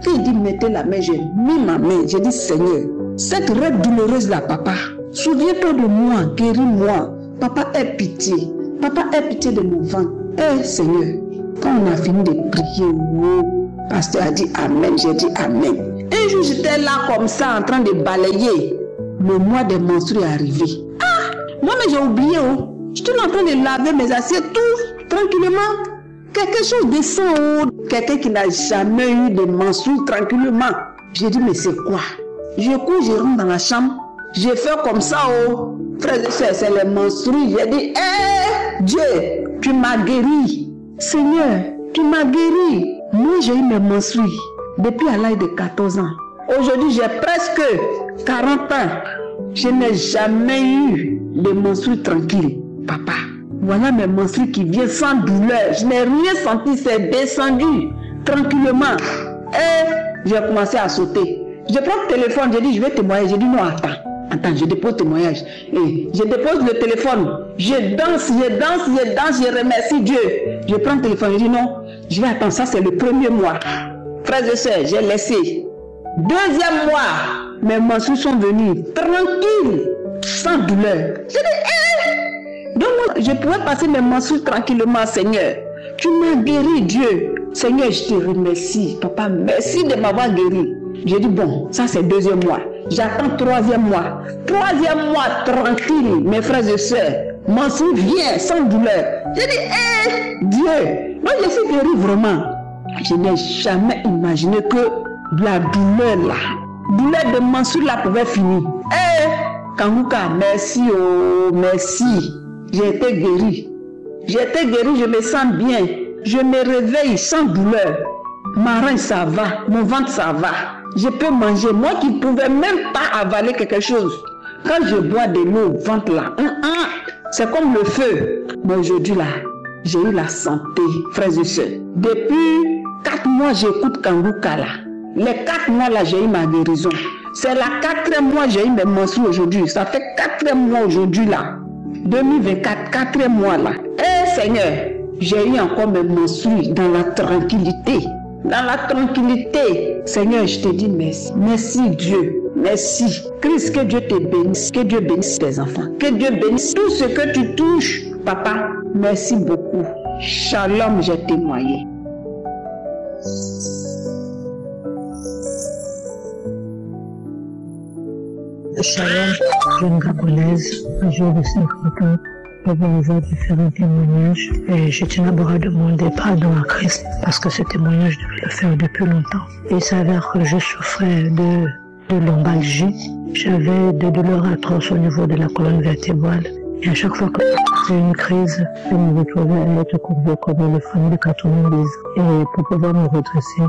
Quand il dit mettez la main, j'ai mis ma main. J'ai dit Seigneur, cette raide douloureuse là, papa, souviens-toi de moi, guéris-moi. Papa, aie pitié de mon ventre. Seigneur, quand on a fini de prier, le pasteur a dit Amen, j'ai dit Amen. Un jour, j'étais là comme ça, en train de balayer. Le mois des menstrues est arrivé. Moi, mais j'ai oublié, J'étais en train de laver mes assiettes, tout tranquillement. Quelque chose de sang, quelqu'un qui n'a jamais eu de menstrues tranquillement. J'ai dit, mais c'est quoi? Je cours, je rentre dans la chambre. J'ai fait comme ça, frères et sœurs, c'est les menstrues. J'ai dit, Dieu, tu m'as guéri. Seigneur, tu m'as guéri. Moi, j'ai eu mes menstrues depuis à l'âge de 14 ans. Aujourd'hui, j'ai presque 40 ans. Je n'ai jamais eu de menstrues tranquilles, papa. Voilà mes menstrues qui viennent sans douleur. Je n'ai rien senti, c'est descendu tranquillement. Et j'ai commencé à sauter. Je prends le téléphone, je dis je vais témoigner. Je dis non, attends, je dépose le témoignage. Et je dépose le téléphone. Je danse, je remercie Dieu. Je prends le téléphone, je dis non, je vais attendre, ça c'est le premier mois. Frères et sœurs, j'ai laissé. Deuxième mois, mes menstrues sont venues tranquilles, sans douleur. Je dis, donc je pouvais passer mes menstrues tranquillement, Seigneur. Tu m'as guéri, Dieu. Seigneur, je te remercie. Papa, merci de m'avoir guéri. J'ai dit, bon, ça c'est deuxième mois. J'attends troisième mois. Troisième mois, tranquille, mes frères et sœurs. Menstrues vient sans douleur. J'ai dit, Dieu. Moi, je suis guéri vraiment. Je n'ai jamais imaginé que la douleur là, douleur de menstrues là pouvait finir. Kanguka, merci, merci. J'ai été guéri. Je me sens bien. Je me réveille sans douleur. Ma rein, ça va. Mon ventre, ça va. Je peux manger. Moi qui ne pouvais même pas avaler quelque chose. Quand je bois de l'eau au ventre là, c'est comme le feu. Mais aujourd'hui là, j'ai eu la santé, frères et sœurs. Depuis 4 mois, j'écoute Kanguka là. Les 4 mois là, j'ai eu ma guérison. C'est la 4e mois, j'ai eu mes menstrues aujourd'hui. Ça fait 4e mois aujourd'hui là. 2024, 4e mois là. Eh Seigneur, j'ai eu encore mes menstrues dans la tranquillité. Dans la tranquillité. Seigneur, je te dis merci. Merci Dieu. Merci. Christ, que Dieu te bénisse. Que Dieu bénisse tes enfants. Que Dieu bénisse tout ce que tu touches. Papa, merci beaucoup. Shalom, j'ai témoigné. Shalom, jeune gabonaise, un jour de 50 ans, devant les différents témoignages, et je tiens d'abord à demander pardon à Christ parce que ce témoignage je devais le faire depuis longtemps. Il s'avère que je souffrais de lombalgie, j'avais des douleurs atroces au niveau de la colonne vertébrale. Et à chaque fois que j'ai une crise, je me retrouvais à être courbée comme le fan de 90. Et pour pouvoir me redresser,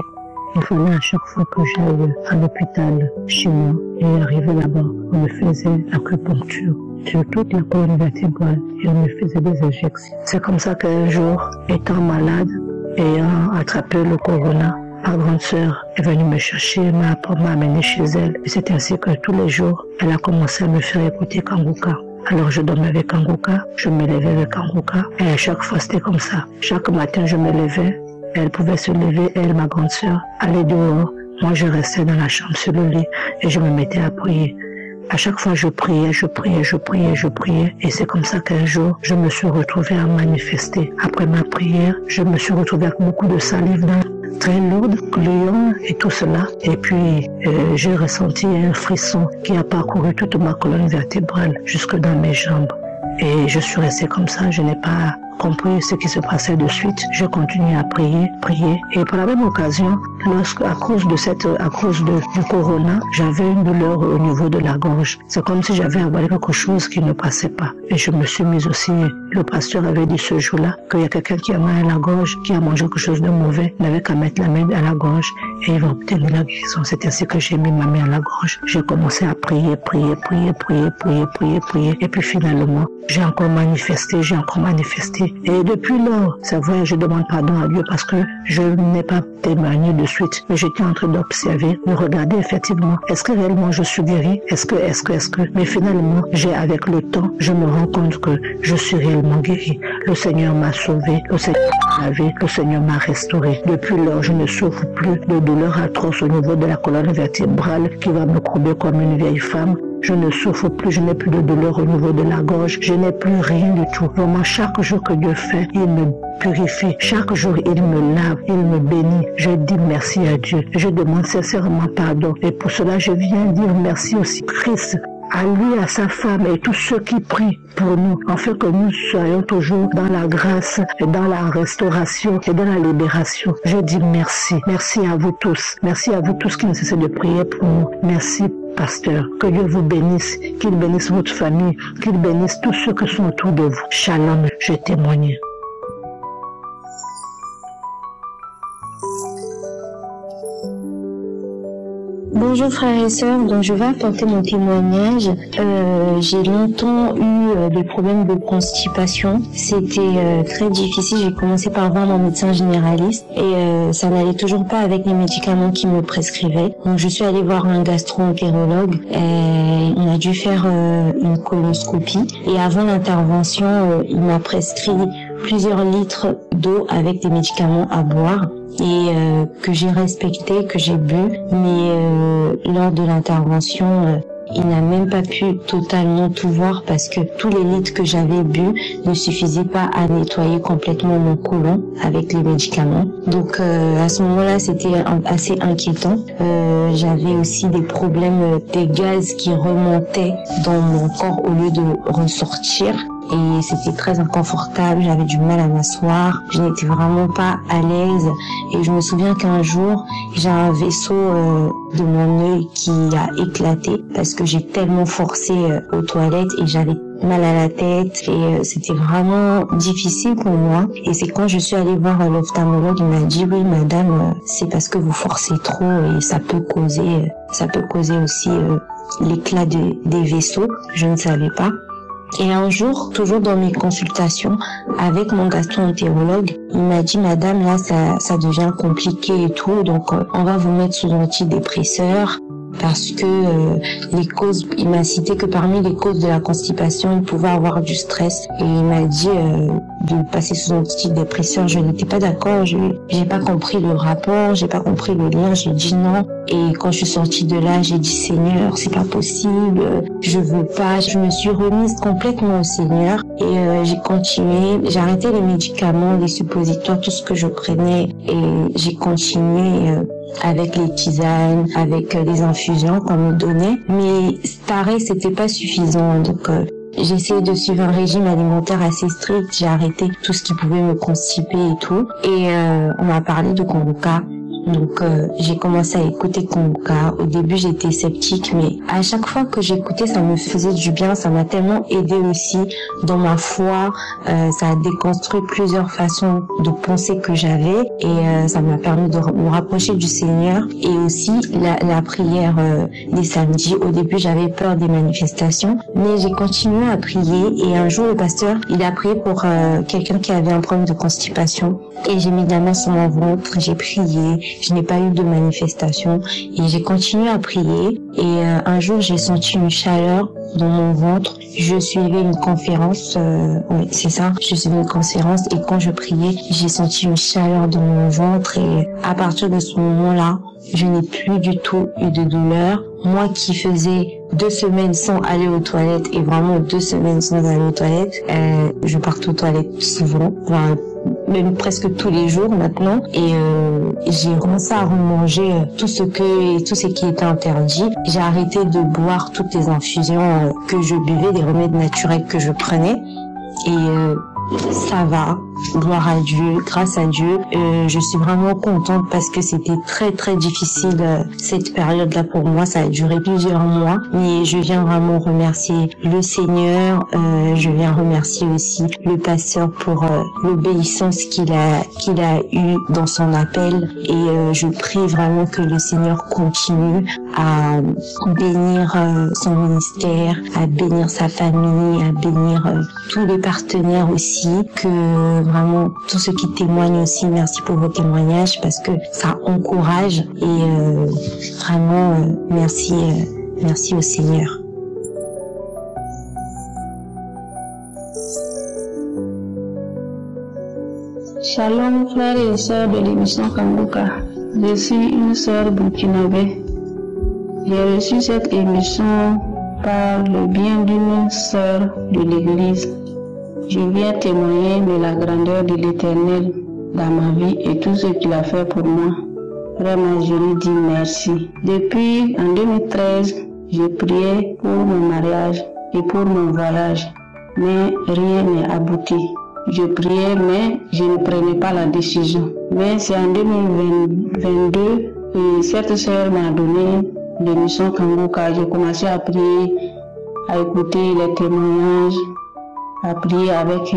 il fallait à chaque fois que j'aille à l'hôpital chez moi et arriver là-bas, on me faisait acupuncture sur toute la colonne vertébrale et on me faisait des injections. C'est comme ça qu'un jour, étant malade, ayant attrapé le corona, ma grande sœur est venue me chercher, m'a amené chez elle. Et c'est ainsi que tous les jours, elle a commencé à me faire écouter Kanguka. Alors je dormais avec Kanguka, je me levais avec Kanguka et à chaque fois c'était comme ça. Chaque matin je me levais. Elle pouvait se lever, elle, ma grande sœur, aller dehors. Moi, je restais dans la chambre sur le lit et je me mettais à prier. À chaque fois, je priais. Et c'est comme ça qu'un jour, je me suis retrouvée à manifester. Après ma prière, je me suis retrouvée avec beaucoup de salive très lourde, gluant et tout cela. Et puis, j'ai ressenti un frisson qui a parcouru toute ma colonne vertébrale jusque dans mes jambes. Et je suis restée comme ça, je n'ai pas compris ce qui se passait de suite. Je continuais à prier. Et pour la même occasion, à cause du corona, j'avais une douleur au niveau de la gorge. C'est comme si j'avais avalé quelque chose qui ne passait pas. Et je me suis mise aussi, le pasteur avait dit ce jour-là qu'il y a quelqu'un qui a mal à la gorge, qui a mangé quelque chose de mauvais, il n'avait qu'à mettre la main à la gorge et il va obtenir la guérison. C'est ainsi que j'ai mis ma main à la gorge. J'ai commencé à prier. Et puis finalement, j'ai encore manifesté. Et depuis lors, c'est vrai, je demande pardon à Dieu parce que je n'ai pas témoigné de suite. Mais j'étais en train d'observer, de regarder effectivement, est-ce que réellement je suis guérie? Est-ce que? Mais finalement, avec le temps, je me rends compte que je suis réellement guérie. Le Seigneur m'a sauvée, le Seigneur m'a lavé, le Seigneur m'a restaurée. Depuis lors, je ne souffre plus de douleurs atroces au niveau de la colonne vertébrale qui va me courber comme une vieille femme. Je ne souffre plus, je n'ai plus de douleur au niveau de la gorge, je n'ai plus rien du tout. Vraiment, chaque jour que Dieu fait, il me purifie. Chaque jour, il me lave, il me bénit. Je dis merci à Dieu. Je demande sincèrement pardon. Et pour cela, je viens dire merci aussi Christ, à lui, à sa femme et tous ceux qui prient pour nous, afin que nous soyons toujours dans la grâce, et dans la restauration et dans la libération. Je dis merci. Merci à vous tous. Merci à vous tous qui ne cessez de prier pour nous. Merci, pasteur. Que Dieu vous bénisse, qu'il bénisse votre famille, qu'il bénisse tous ceux qui sont autour de vous. Shalom, je témoigne. Bonjour frères et sœurs, donc je vais apporter mon témoignage. J'ai longtemps eu des problèmes de constipation. C'était très difficile. J'ai commencé par voir mon médecin généraliste et ça n'allait toujours pas avec les médicaments qu'il me prescrivait. Donc je suis allée voir un gastro-entérologue et on a dû faire une colonoscopie. Et avant l'intervention, il m'a prescrit plusieurs litres d'eau avec des médicaments à boire. Et que j'ai respecté, que j'ai bu, mais lors de l'intervention, il n'a même pas pu totalement tout voir parce que tous les litres que j'avais bu ne suffisaient pas à nettoyer complètement mon côlon avec les médicaments. Donc à ce moment-là, c'était assez inquiétant. J'avais aussi des problèmes, des gaz qui remontaient dans mon corps au lieu de ressortir. Et c'était très inconfortable, j'avais du mal à m'asseoir, je n'étais vraiment pas à l'aise. Et je me souviens qu'un jour, j'ai un vaisseau de mon œil qui a éclaté parce que j'ai tellement forcé aux toilettes et j'avais mal à la tête et c'était vraiment difficile pour moi. Et c'est quand je suis allée voir l'ophtalmologue, il m'a dit oui madame, c'est parce que vous forcez trop et ça peut causer aussi l'éclat des vaisseaux. Je ne savais pas. Et un jour, toujours dans mes consultations avec mon gastro-entérologue, il m'a dit, madame, là, ça devient compliqué et tout, donc on va vous mettre sous antidépresseur. Parce que les causes, il m'a cité que parmi les causes de la constipation, il pouvait avoir du stress. Et il m'a dit de passer sous antidépresseur. Je n'étais pas d'accord, j'ai pas compris le rapport, j'ai pas compris le lien, j'ai dit non. Et quand je suis sortie de là, j'ai dit Seigneur, c'est pas possible, je veux pas. Je me suis remise complètement au Seigneur et j'ai continué. J'ai arrêté les médicaments, les suppositoires, tout ce que je prenais et j'ai continué avec les tisanes, avec les infusions qu'on me donnait. Mais pareil, c'était pas suffisant. Donc, j'ai essayé de suivre un régime alimentaire assez strict. J'ai arrêté tout ce qui pouvait me constiper et tout. Et on m'a parlé de Kombuka. Donc j'ai commencé à écouter Kombuka. Au début j'étais sceptique, mais à chaque fois que j'écoutais ça me faisait du bien. Ça m'a tellement aidé aussi dans ma foi. Ça a déconstruit plusieurs façons de penser que j'avais et ça m'a permis de me rapprocher du Seigneur. Et aussi la prière des samedis. Au début j'avais peur des manifestations, mais j'ai continué à prier. Et un jour le pasteur il a prié pour quelqu'un qui avait un problème de constipation. Et j'ai mis la main sur mon ventre, j'ai prié. Je n'ai pas eu de manifestation et j'ai continué à prier et un jour j'ai senti une chaleur dans mon ventre. Je suivais une conférence, oui c'est ça, je suivais une conférence et quand je priais, j'ai senti une chaleur dans mon ventre et à partir de ce moment-là, je n'ai plus du tout eu de douleur. Moi qui faisais 2 semaines sans aller aux toilettes et vraiment 2 semaines sans aller aux toilettes, je pars aux toilettes souvent, enfin, même presque tous les jours maintenant et j'ai commencé à remanger tout ce qui était interdit. J'ai arrêté de boire toutes les infusions que je buvais, des remèdes naturels que je prenais et ça va, gloire à Dieu, grâce à Dieu. Je suis vraiment contente parce que c'était très très difficile cette période-là pour moi. Ça a duré plusieurs mois, mais je viens vraiment remercier le Seigneur. Je viens remercier aussi le pasteur pour l'obéissance qu'il a eu dans son appel. Et je prie vraiment que le Seigneur continue à bénir son ministère, à bénir sa famille, à bénir tous les partenaires aussi, que vraiment tous ceux qui témoignent aussi, merci pour vos témoignages parce que ça encourage et vraiment merci au Seigneur. Shalom frères et sœurs de l'émission Kombuka. Je suis une sœur burkinabé. J'ai reçu cette émission par le bien d'une sœur de l'église. Je viens témoigner de la grandeur de l'Éternel dans ma vie et tout ce qu'il a fait pour moi. Vraiment, je lui dis merci. Depuis en 2013, j'ai prié pour mon mariage et pour mon voyage, mais rien n'est abouti. Je priais, mais je ne prenais pas la décision. Mais c'est en 2022 que cette sœur m'a donné l'émission Kombuka. J'ai commencé à prier, à écouter les témoignages, à prier avec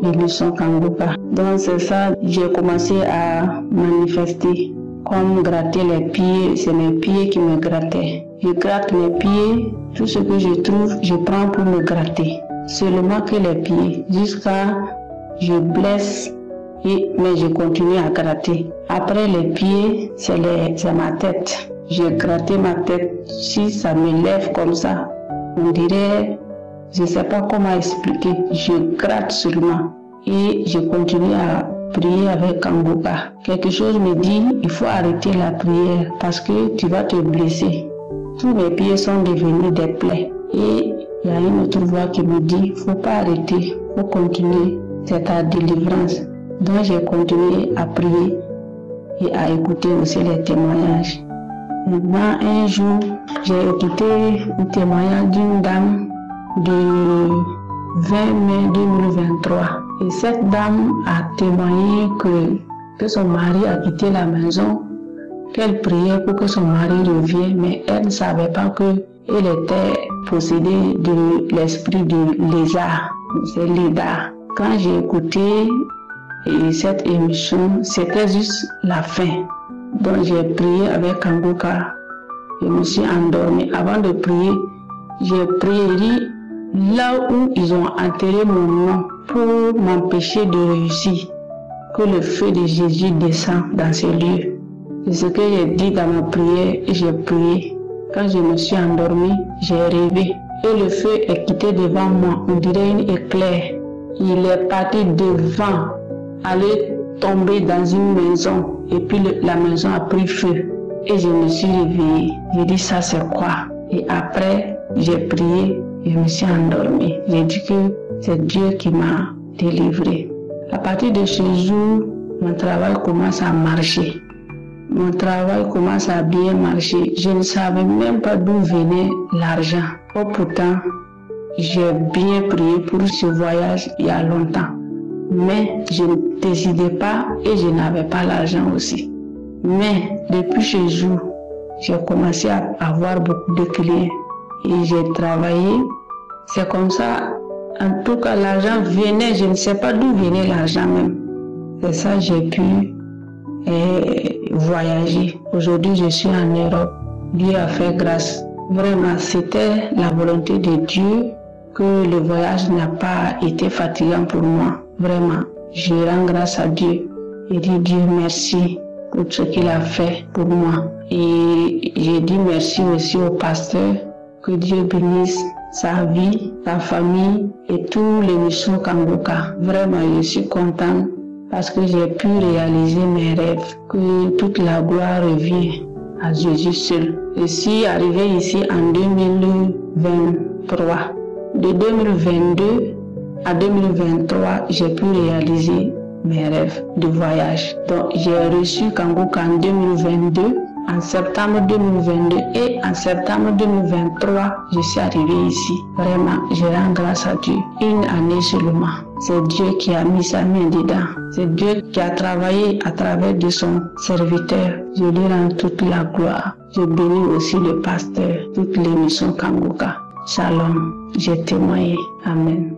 l'émission Kombuka. Donc c'est ça, j'ai commencé à manifester. Comme gratter les pieds, c'est mes pieds qui me grattaient. Je gratte mes pieds, tout ce que je trouve, je prends pour me gratter. Seulement que les pieds, jusqu'à je blesse, mais je continue à gratter. Après les pieds, c'est ma tête. Je grattais ma tête, si ça me lève comme ça, on dirait, je ne sais pas comment expliquer, je gratte seulement et je continue à prier avec Kombuka. Quelque chose me dit, il faut arrêter la prière parce que tu vas te blesser. Tous mes pieds sont devenus des plaies et il y a une autre voix qui me dit, il ne faut pas arrêter, il faut continuer, c'est ta délivrance. Donc j'ai continué à prier et à écouter aussi les témoignages. Maintenant, un jour, j'ai écouté un témoignage d'une dame de 20 mai 2023. Et cette dame a témoigné que son mari a quitté la maison, qu'elle priait pour que son mari revienne, mais elle ne savait pas qu'elle était possédée de l'esprit de lézard, c'est Léda. Quand j'ai écouté cette émission, c'était juste la fin. Donc j'ai prié avec Kombuka. Je me suis endormie. Avant de prier, j'ai prié, là où ils ont enterré mon nom pour m'empêcher de réussir, que le feu de Jésus descend dans ce lieu. C'est ce que j'ai dit dans ma prière et j'ai prié. Quand je me suis endormie, j'ai rêvé et le feu est quitté devant moi, on dirait une éclair. Il est parti devant, aller tomber dans une maison et puis la maison a pris feu. Et je me suis réveillée. J'ai dit ça c'est quoi? Et après, j'ai prié et je me suis endormie. J'ai dit que c'est Dieu qui m'a délivré. À partir de ce jour, mon travail commence à marcher. Mon travail commence à bien marcher. Je ne savais même pas d'où venait l'argent. Oh, pourtant, j'ai bien prié pour ce voyage il y a longtemps. Mais je ne décidais pas et je n'avais pas l'argent aussi. Mais depuis ce jour, j'ai commencé à avoir beaucoup de clients et j'ai travaillé. C'est comme ça, en tout cas l'argent venait, je ne sais pas d'où venait l'argent même. C'est ça j'ai pu voyager. Aujourd'hui je suis en Europe. Dieu a fait grâce. Vraiment c'était la volonté de Dieu que le voyage n'a pas été fatigant pour moi. Vraiment, je rends grâce à Dieu et dis Dieu merci pour ce qu'il a fait pour moi. Et j'ai dit merci aussi au pasteur, que Dieu bénisse sa vie, sa famille et tous les missions Kangoka. Vraiment, je suis content parce que j'ai pu réaliser mes rêves, que toute la gloire revient à Jésus seul. Je suis arrivé ici en 2023. De 2022 à 2023, j'ai pu réaliser mes rêves de voyage. Donc, j'ai reçu Kangoka en 2022, en septembre 2022 et en septembre 2023, je suis arrivé ici. Vraiment, je rends grâce à Dieu. Une année seulement. C'est Dieu qui a mis sa main dedans. C'est Dieu qui a travaillé à travers de son serviteur. Je lui rends toute la gloire. Je bénis aussi le pasteur, toutes les missions Kangoka. Shalom, j'ai témoigné. Amen.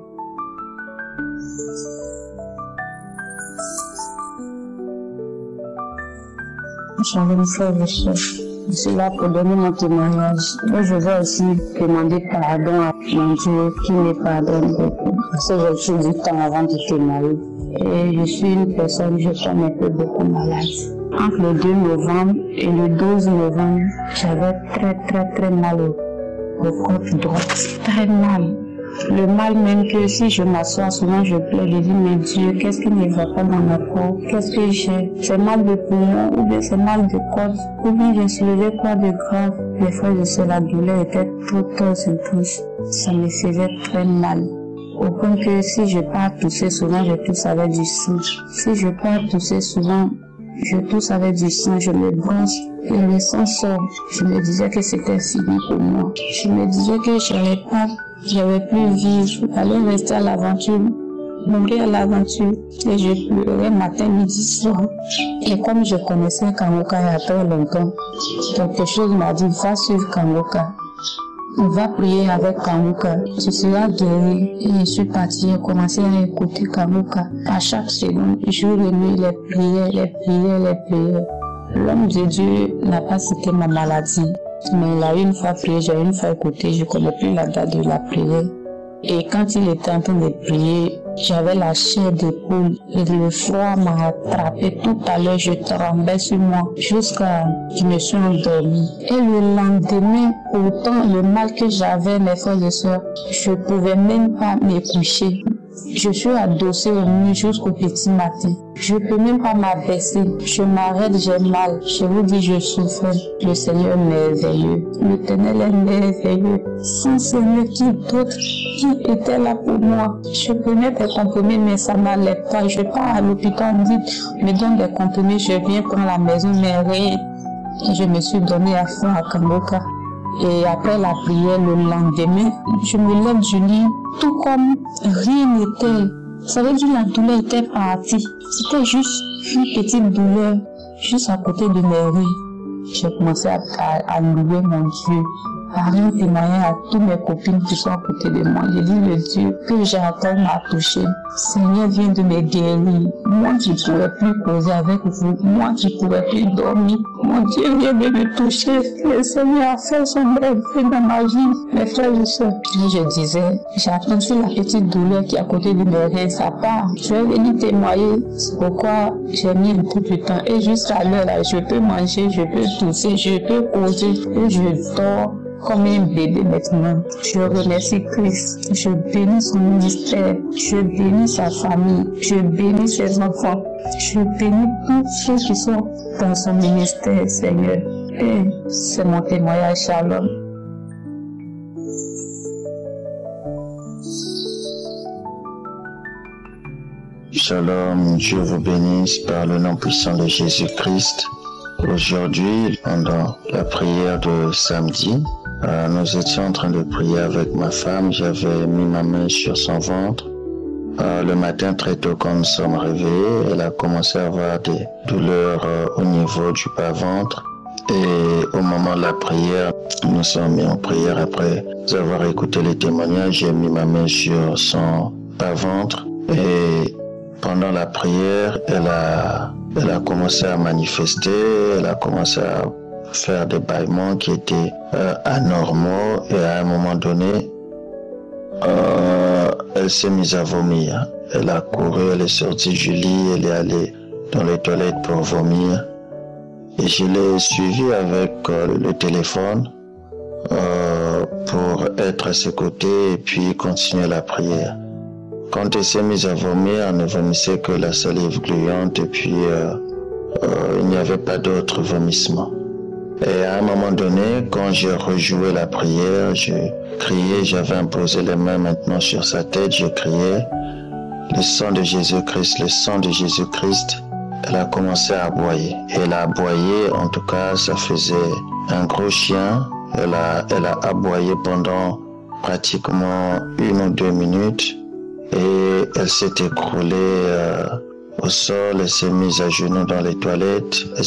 Shalom frère et sœurs, je suis là pour donner mon témoignage. Et je veux aussi demander pardon à mon Dieu qui me pardonne beaucoup. Parce que j'ai pris du temps avant de témoigner. Et je suis une personne, je tombe un peu beaucoup malade. Entre le 2 novembre et le 12 novembre, j'avais très mal au côte droite. Très mal. Le mal même que si je m'assois souvent je pleure, je dis mais Dieu, qu'est-ce qui ne va pas dans mon corps? Qu'est-ce que j'ai? C'est mal de poumon ou bien c'est mal de côte ou bien j'ai soulevé quoi de grave? Des fois je sais la douleur était trop intense. Ça me faisait très mal. Au point que si je pars tousser souvent, je tousse avec du sang. Si je pars tousser souvent, je tousse avec du sang, je me brosse et le sang sort. Je me disais que c'était fini pour moi. Je me disais que j'avais plus vivre, aller rester à l'aventure, mourir à l'aventure. Et je pleurais matin, midi, soir. Et comme je connaissais Kangoka il y a très longtemps, quelque chose m'a dit, va suivre Kangoka. Va prier avec Kangoka, tu seras guéri. Et je suis partie, j'ai commencé à écouter Kangoka. À chaque seconde, jour et nuit, les prières. L'homme de Dieu n'a pas cité ma maladie. Mais il a une fois prié, j'ai une fois écouté, je ne connais plus la date de la prière. Et quand il était en train de prier, j'avais la chair de poule et le froid m'a attrapé. Tout à l'heure, je tremblais sur moi jusqu'à je me suis endormie. Et le lendemain, autant le mal que j'avais, mes frères et sœurs, je ne pouvais même pas me coucher. Je suis adossée au mur jusqu'au petit matin. Je ne peux même pas m'abaisser. Je m'arrête, j'ai mal. Je vous dis, je souffre. Le Seigneur est merveilleux. L'Éternel est merveilleux. Sans Seigneur, qui d'autre qui était là pour moi? Je prenais des comprimés, mais ça n'allait pas. Je pars à l'hôpital, on dit, me donne des comprimés, je viens prendre la maison, mais rien. Et je me suis donné à fond à Kangoka. Et après la prière, le lendemain, je me lève du lit, tout comme rien n'était. Ça veut dire que la douleur était partie. C'était juste une petite douleur, juste à côté de mes reins. J'ai commencé à louer mon Dieu, parler, témoigner à toutes mes copines qui sont à côté de moi. Je dis, le Dieu que j'entends m'a touché. Seigneur vient de me guérir. Moi qui ne pourrais plus causer avec vous, moi qui ne pourrais plus dormir. Mon Dieu vient de me toucher. Le Seigneur a fait son œuvre dans ma vie, mes frères et sœurs. Puis je disais, j'ai entendu la petite douleur qui est à côté de mes reins, ça part. Je vais venir témoigner. C'est pourquoi j'ai mis un peu de temps. Et jusqu'à l'heure là, je peux manger, je peux tousser, je peux causer. Et je dors comme un bébé maintenant. Je remercie Christ. Je bénis son ministère. Je bénis sa famille. Je bénis ses enfants. Je bénis tous ceux qui sont dans son ministère, Seigneur. Et c'est mon témoignage. Shalom. Shalom, Dieu vous bénisse par le nom puissant de Jésus-Christ. Aujourd'hui, pendant la prière de samedi, nous étions en train de prier avec ma femme. J'avais mis ma main sur son ventre. Le matin, très tôt, quand nous sommes réveillés, elle a commencé à avoir des douleurs au niveau du bas-ventre. Et au moment de la prière, nous sommes mis en prière après avoir écouté les témoignages. J'ai mis ma main sur son bas-ventre et pendant la prière, elle a commencé à manifester, elle a commencé à faire des bâillements qui étaient anormaux et à un moment donné, elle s'est mise à vomir. Elle a couru, elle est sortie du lit, elle est allée dans les toilettes pour vomir. Et je l'ai suivie avec le téléphone pour être à ses côtés et puis continuer la prière. Quand elle s'est mise à vomir, elle ne vomissait que la salive gluante et puis il n'y avait pas d'autres vomissements. Et à un moment donné, quand j'ai rejoué la prière, je criais, j'avais imposé les mains maintenant sur sa tête, je criais, le sang de Jésus-Christ, le sang de Jésus-Christ. Elle a commencé à aboyer. Elle a aboyé, en tout cas, ça faisait un gros chien. Elle a aboyé pendant pratiquement 1 ou 2 minutes. Et elle s'est écroulée au sol, elle s'est mise à genoux dans les toilettes, elle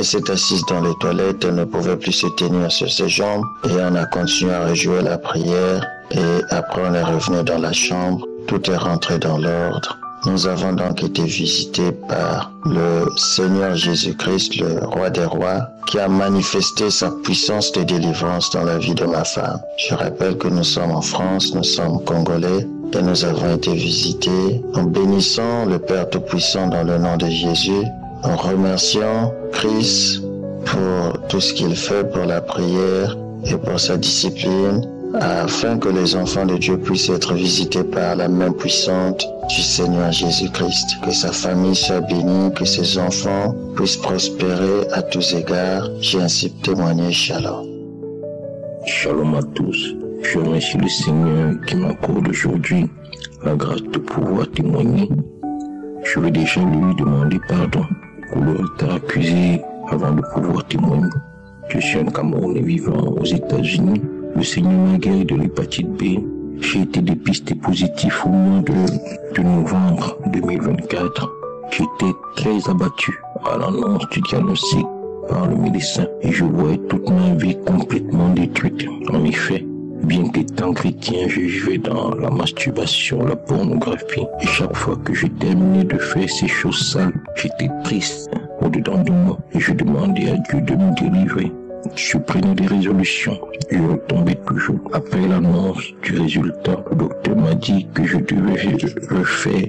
s'est assise dans les toilettes, elle ne pouvait plus se tenir sur ses jambes et on a continué à rejouer la prière et après on est revenu dans la chambre, tout est rentré dans l'ordre. Nous avons donc été visités par le Seigneur Jésus-Christ, le Roi des Rois, qui a manifesté sa puissance de délivrance dans la vie de ma femme. Je rappelle que nous sommes en France, nous sommes Congolais, et nous avons été visités en bénissant le Père Tout-Puissant dans le nom de Jésus, en remerciant Christ pour tout ce qu'il fait pour la prière et pour sa discipline, afin que les enfants de Dieu puissent être visités par la main puissante du Seigneur Jésus-Christ. Que sa famille soit bénie, que ses enfants puissent prospérer à tous égards. J'ai ainsi témoigné. Shalom. Shalom à tous. Je remercie le Seigneur qui m'accorde aujourd'hui la grâce de pouvoir témoigner. Je vais déjà lui demander pardon pour le retard accusé avant de pouvoir témoigner. Je suis un Camerounais vivant aux États-Unis. Le Seigneur m'a guéri de l'hépatite B. J'ai été dépisté positif au mois de novembre 2024. J'étais très abattu à l'annonce du diagnostic par le médecin et je voyais toute ma vie complètement détruite. En effet, bien qu'étant chrétien, je vivais dans la masturbation, la pornographie. Et chaque fois que je terminais de faire ces choses sales, j'étais triste au-dedans de moi et je demandais à Dieu de me délivrer. Je prenais des résolutions et je retombais toujours. Après l'annonce du résultat, le docteur m'a dit que je devais refaire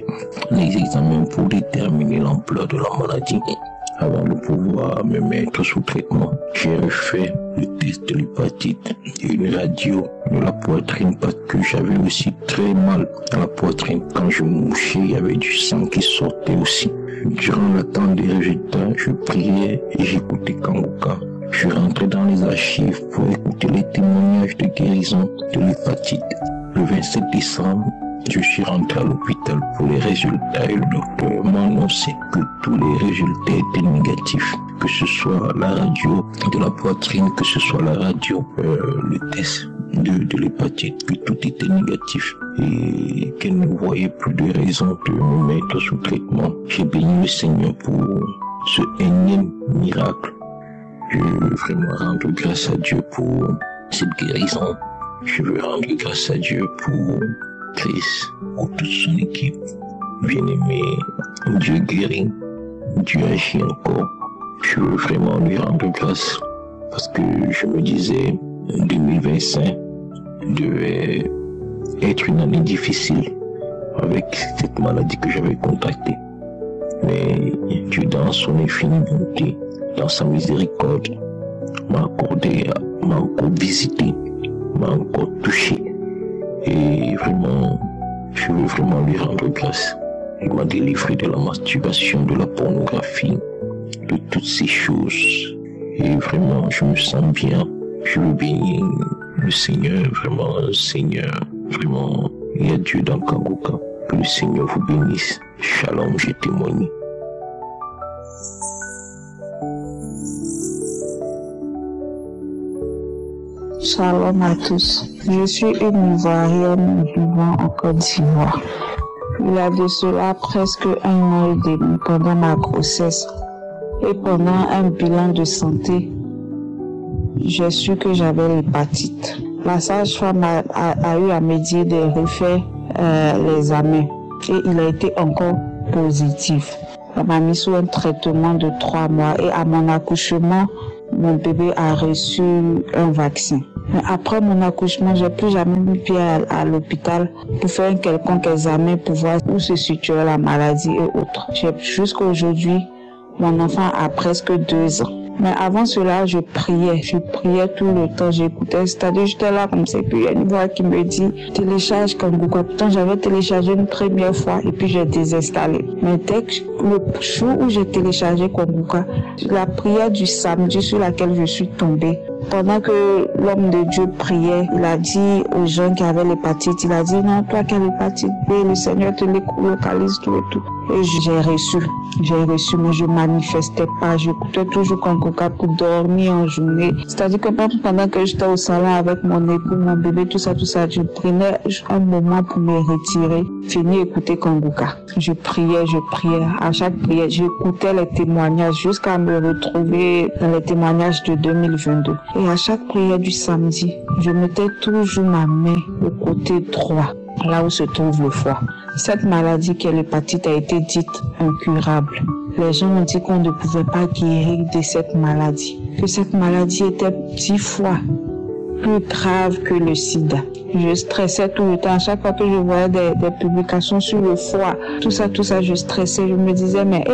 les examens pour déterminer l'ampleur de la maladie. Avant de pouvoir me mettre sous traitement, j'ai refait le test de l'hépatite et une radio de la poitrine parce que j'avais aussi très mal à la poitrine. Quand je mouchais, il y avait du sang qui sortait aussi. Durant l'attente des résultats, je priais et j'écoutais Kanguka. Je suis rentré dans les archives pour écouter les témoignages de guérison de l'hépatite. Le 27 décembre, je suis rentré à l'hôpital pour les résultats et le docteur m'a annoncé que tous les résultats étaient négatifs. Que ce soit la radio de la poitrine, que ce soit la radio, le test de l'hépatite, que tout était négatif et qu'elle ne voyait plus de raison de me mettre sous traitement. J'ai béni le Seigneur pour ce énième miracle. Je veux vraiment rendre grâce à Dieu pour cette guérison. Je veux rendre grâce à Dieu pour Chris, pour toute son équipe. Bien-aimé, Dieu guérit, Dieu agit encore. Je veux vraiment lui rendre grâce parce que je me disais 2025 devait être une année difficile avec cette maladie que j'avais contractée. Mais Dieu, dans son infinie bonté, dans sa miséricorde, m'a accordé, m'a encore visité, m'a encore touché. Et vraiment, je veux vraiment lui rendre grâce. Il m'a délivré de la masturbation, de la pornographie, de toutes ces choses. Et vraiment, je me sens bien. Je veux bénir le Seigneur, vraiment, le Seigneur. Vraiment, il y a Dieu dans Kanguka. Que le Seigneur vous bénisse. Shalom, j'ai témoigné. Shalom à tous. Je suis une Ivoirienne vivant en Côte d'Ivoire. Il y a de cela presque 1 an et demi pendant ma grossesse et pendant un bilan de santé, j'ai su que j'avais l'hépatite. La sage-femme a eu à me dire de refaire l'examen et il a été encore positif. Elle m'a mis sous un traitement de 3 mois et à mon accouchement, mon bébé a reçu un vaccin. Mais après mon accouchement, j'ai plus jamais mis pied à l'hôpital pour faire un quelconque examen pour voir où se situait la maladie et autres. Jusqu'à aujourd'hui, mon enfant a presque 2 ans. Mais avant cela, je priais tout le temps, j'écoutais, c'est-à-dire j'étais là comme ça, et puis il y a une voix qui me dit, télécharge Kanguka. Pourtant j'avais téléchargé une première fois et puis j'ai désinstallé. Mais dès que le jour où j'ai téléchargé Kanguka, la prière du samedi sur laquelle je suis tombée, pendant que l'homme de Dieu priait, il a dit aux gens qui avaient l'hépatite, il a dit, non, toi qui as l'hépatite B, le Seigneur te localise tout et tout. Et j'ai reçu, mais je manifestais pas, j'écoutais toujours Kanguka pour dormir en journée. C'est-à-dire que même pendant que j'étais au salon avec mon époux, mon bébé, tout ça, je prenais un moment pour me retirer, finir écouter Kanguka. Je priais, à chaque prière, j'écoutais les témoignages jusqu'à me retrouver dans les témoignages de 2022. Et à chaque prière du samedi, je mettais toujours ma main au côté droit, là où se trouve le foie. Cette maladie qui est l'hépatite a été dite incurable. Les gens ont dit qu'on ne pouvait pas guérir de cette maladie, que cette maladie était 10 fois plus grave que le sida. Je stressais tout le temps. À chaque fois que je voyais des publications sur le foie, tout ça, je stressais. Je me disais, mais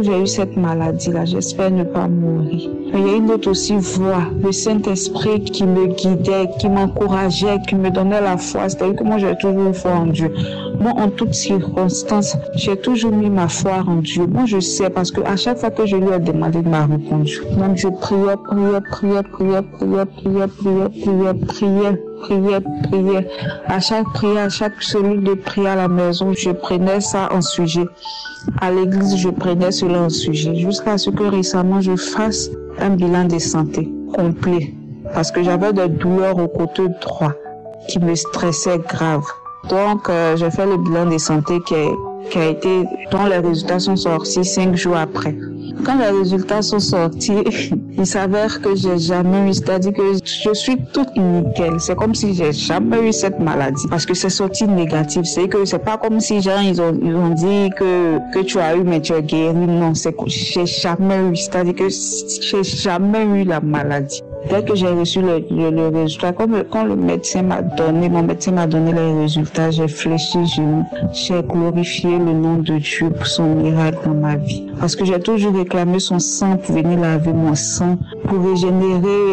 j'ai eu cette maladie-là, j'espère ne pas mourir. Il y a une autre aussi voix, le Saint-Esprit qui me guidait, qui m'encourageait, qui me donnait la foi. C'est-à-dire que moi, j'ai toujours foi en Dieu. Moi, en toutes circonstances, j'ai toujours mis ma foi en Dieu. Moi, je sais parce que à chaque fois que je lui ai demandé, il m'a répondu. Donc, je priais. À chaque prière, à chaque cellule de prière à la maison, je prenais ça en sujet. À l'église, je prenais cela en sujet. Jusqu'à ce que récemment, je fasse un bilan de santé complet. Parce que j'avais des douleurs au côté droit qui me stressaient grave. Donc, j'ai fait le bilan de santé dont les résultats sont sortis 5 jours après. Quand les résultats sont sortis, il s'avère que j'ai jamais eu, c'est-à-dire que je suis toute nickel. C'est comme si j'ai jamais eu cette maladie. Parce que c'est sorti négatif. C'est que c'est pas comme si genre, ils ont dit que tu as eu, mais tu es guéri. Non, c'est que j'ai jamais eu, c'est-à-dire que j'ai jamais eu la maladie. Dès que j'ai reçu le résultat, quand mon médecin m'a donné les résultats, j'ai fléchi, j'ai glorifié le nom de Dieu pour son miracle dans ma vie. Parce que j'ai toujours réclamé son sang pour venir laver mon sang, pour régénérer,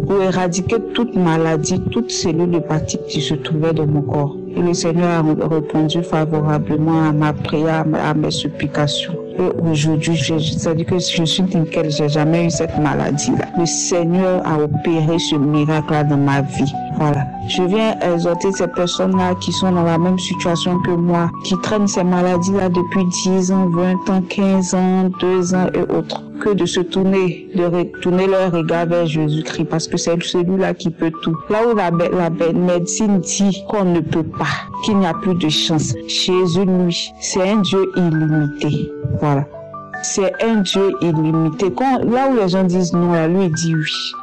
pour éradiquer toute maladie, toute cellule hépatite qui se trouvait dans mon corps. Et le Seigneur a répondu favorablement à ma prière, à mes supplications. Et aujourd'hui, c'est-à-dire que je suis nickel, j'ai jamais eu cette maladie-là. Le Seigneur a opéré ce miracle-là dans ma vie. Voilà. Je viens exhorter ces personnes-là qui sont dans la même situation que moi, qui traînent ces maladies-là depuis 10 ans, 20 ans, 15 ans, 2 ans et autres, que de se tourner, de retourner leur regard vers Jésus-Christ, parce que c'est celui-là qui peut tout. Là où la médecine dit qu'on ne peut pas, qu'il n'y a plus de chance, Jésus, lui, c'est un Dieu illimité. Voilà. C'est un Dieu illimité. Là où les gens disent non, là, lui, il dit oui.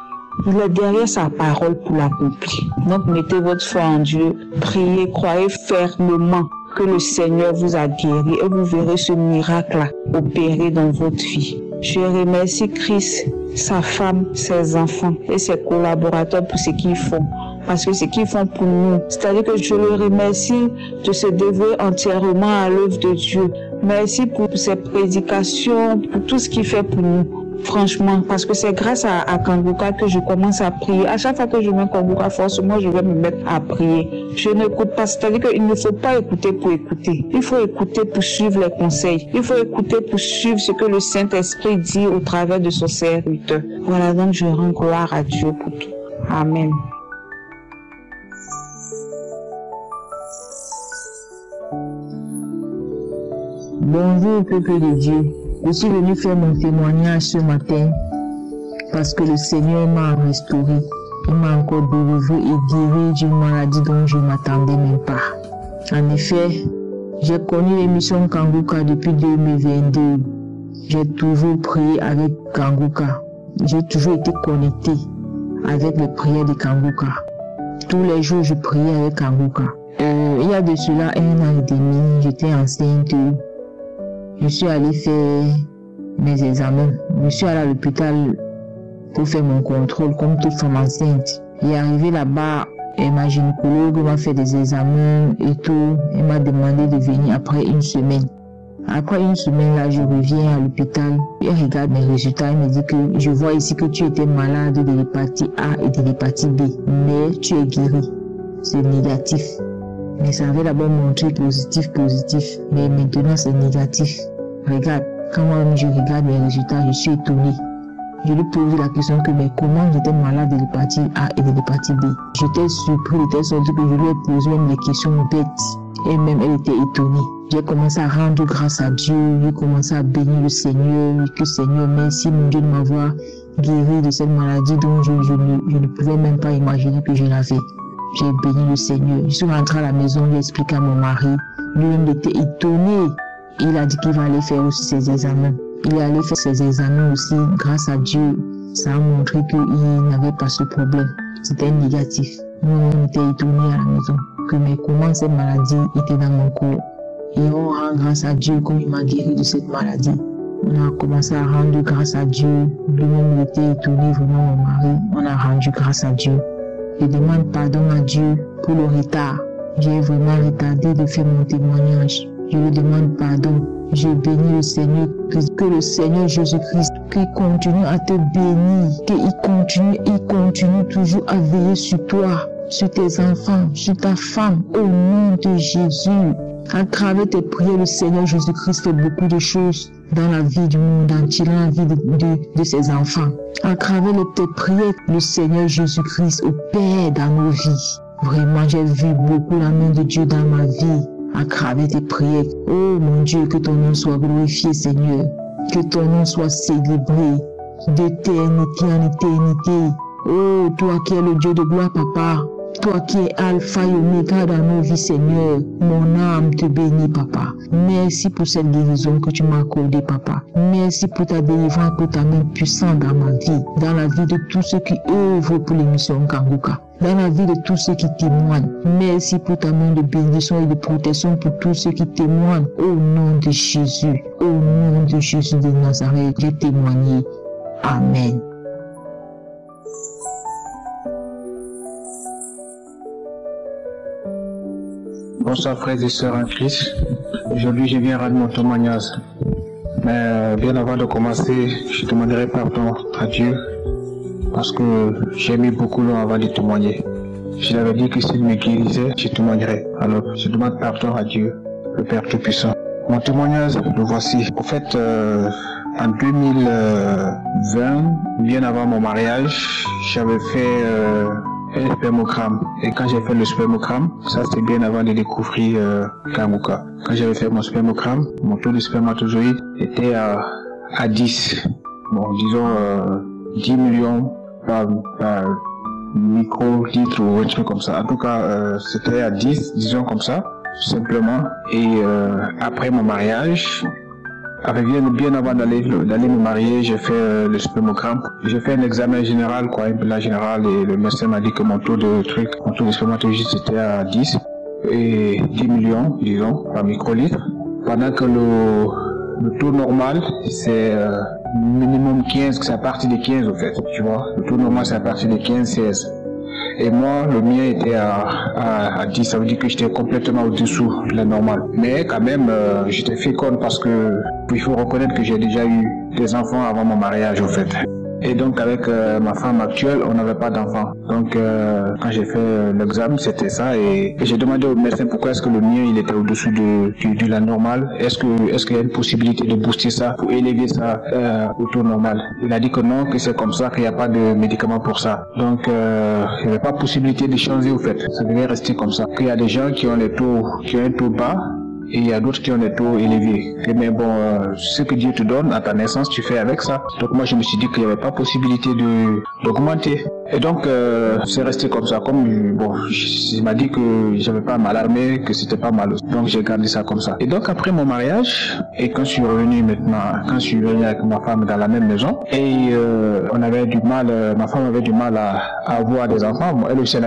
Il est derrière sa parole pour l'accomplir. Donc mettez votre foi en Dieu, priez, croyez fermement que le Seigneur vous a guéri et vous verrez ce miracle opérer dans votre vie. Je remercie Christ, sa femme, ses enfants et ses collaborateurs pour ce qu'ils font. Parce que ce qu'ils font pour nous, c'est-à-dire que je le remercie de se dévouer entièrement à l'œuvre de Dieu. Merci pour ses prédications, pour tout ce qu'il fait pour nous. Franchement, parce que c'est grâce à Kanguka que je commence à prier. À chaque fois que je mets Kanguka, forcément, je vais me mettre à prier. Je n'écoute pas, c'est-à-dire qu'il ne faut pas écouter pour écouter. Il faut écouter pour suivre les conseils. Il faut écouter pour suivre ce que le Saint-Esprit dit au travers de son serviteur. Voilà, donc je rends gloire à Dieu pour tout. Amen. Bonjour peuple de Dieu, je suis venu faire mon témoignage ce matin parce que le Seigneur m'a restauré, il m'a encore délivré et guéri d'une maladie dont je ne m'attendais même pas. En effet, j'ai connu l'émission Kanguka depuis 2022. J'ai toujours prié avec Kanguka, j'ai toujours été connecté avec les prières de Kanguka. Tous les jours je priais avec Kanguka. Il y a de cela 1 an et demi, j'étais enceinte. Je suis allée faire mes examens. Je suis allée à l'hôpital pour faire mon contrôle comme toute femme enceinte. Et arrivé là-bas, ma gynécologue m'a fait des examens et tout. Elle m'a demandé de venir après 1 semaine. Après 1 semaine, là, je reviens à l'hôpital. Elle regarde mes résultats. Elle me dit que je vois ici que tu étais malade de l'hépatite A et de l'hépatite B. Mais tu es guéri. C'est négatif. Mais ça avait d'abord montré positif. Mais maintenant, c'est négatif. Regarde, quand moi-même je regarde mes résultats, je suis étonné. Je lui pose la question que mais comment j'étais malade de l'hépatite A et de l'hépatite B. J'étais surpris de telle sorte que je lui ai posé même des questions bêtes. Et même elle était étonnée. J'ai commencé à rendre grâce à Dieu. J'ai commencé à bénir le Seigneur. Que Seigneur, merci mon Dieu de m'avoir guéri de cette maladie dont je ne pouvais même pas imaginer que je l'avais. J'ai béni le Seigneur. Je suis rentrée à la maison, j'ai expliqué à mon mari. Lui-même était étonné. Il a dit qu'il va aller faire aussi ses examens. Il est allé faire ses examens aussi. Grâce à Dieu, ça a montré qu'il n'avait pas ce problème. C'était négatif. Nous, on était étonnés à la maison. Mais comment cette maladie était dans mon corps. Et on rend grâce à Dieu comme il m'a guéri de cette maladie. On a commencé à rendre grâce à Dieu. Lui-même était étonné, vraiment mon mari. On a rendu grâce à Dieu. Je demande pardon à Dieu pour le retard. J'ai vraiment retardé de faire mon témoignage. Je lui demande pardon. Je bénis le Seigneur, que le Seigneur Jésus-Christ qui continue à te bénir, qu'il continue toujours à veiller sur toi, sur tes enfants, sur ta femme, au nom de Jésus. À travers tes prières, le Seigneur Jésus-Christ fait beaucoup de choses dans la vie du monde entier, dans la vie de ses enfants. À travers tes prières, le Seigneur Jésus-Christ opère dans nos vies. Vraiment, j'ai vu beaucoup la main de Dieu dans ma vie. À travers tes prières. Oh mon Dieu, que ton nom soit glorifié, Seigneur. Que ton nom soit célébré d'éternité en éternité. Oh, toi qui es le Dieu de gloire, Papa. Toi qui es Alpha et Oméga dans nos vies, Seigneur. Mon âme te bénit, Papa. Merci pour cette guérison que tu m'as accordée, Papa. Merci pour ta délivrance, pour ta main puissante dans ma vie. Dans la vie de tous ceux qui œuvrent pour l'émission Kanguka. Dans la vie de tous ceux qui témoignent. Merci pour ta main de bénédiction et de protection pour tous ceux qui témoignent. Au nom de Jésus. Au nom de Jésus de Nazareth, j'ai témoigné. Amen. Bonsoir frères et sœurs en Christ. Aujourd'hui, je viens rendre mon témoignage. Mais bien avant de commencer, je demanderai pardon à Dieu parce que j'ai mis beaucoup long avant de témoigner. Je l'avais dit que s'il me guérissait, je témoignerais. Alors, je demande pardon à Dieu, le Père Tout-Puissant. Mon témoignage, le voici. En fait, en 2020, bien avant mon mariage, j'avais fait un spermogramme. Et quand j'ai fait le spermogramme, ça c'était bien avant de découvrir Kanguka. Quand j'avais fait mon spermogramme, mon taux de spermatozoïde était à 10. Bon, disons 10 millions par microlitre ou un truc comme ça. En tout cas, c'était à 10, disons comme ça, tout simplement. Et après mon mariage, Bien avant d'aller me marier, j'ai fait le spermogramme. J'ai fait un examen général, quoi, un bilan général, et le médecin m'a dit que mon taux de spermatozoïdes était à 10 et 10 millions, disons, par microlitre. Pendant que le taux normal, c'est minimum 15, c'est à partir de 15 au fait, tu vois. Le taux normal, c'est à partir de 15-16. Et moi, le mien était à 10, ça veut dire que j'étais complètement au-dessous de la normale. Mais quand même, j'étais féconde parce que il faut reconnaître que j'ai déjà eu des enfants avant mon mariage, au fait. Et donc avec ma femme actuelle, on n'avait pas d'enfants. Donc quand j'ai fait l'examen, c'était ça. Et j'ai demandé au médecin pourquoi est-ce que le mien il était au-dessous de la normale. Est-ce qu'il y a une possibilité de booster ça pour élever ça au taux normal? Il a dit que non, que c'est comme ça, qu'il n'y a pas de médicament pour ça. Donc il n'y avait pas possibilité de changer au fait. Ça devait rester comme ça. Qu'il y a des gens qui ont un taux bas. Et il y a d'autres qui ont des taux élevés. Mais bon, ce que Dieu te donne à ta naissance, tu fais avec ça. Donc moi, je me suis dit qu'il n'y avait pas possibilité d'augmenter. Et donc, c'est resté comme ça. Comme, bon, il m'a dit que j'avais pas à m'alarmer, que c'était pas mal. Donc j'ai gardé ça comme ça. Et donc après mon mariage, et quand je suis revenu avec ma femme dans la même maison, et on avait du mal, ma femme avait du mal à avoir des enfants. Bon, elle aussi,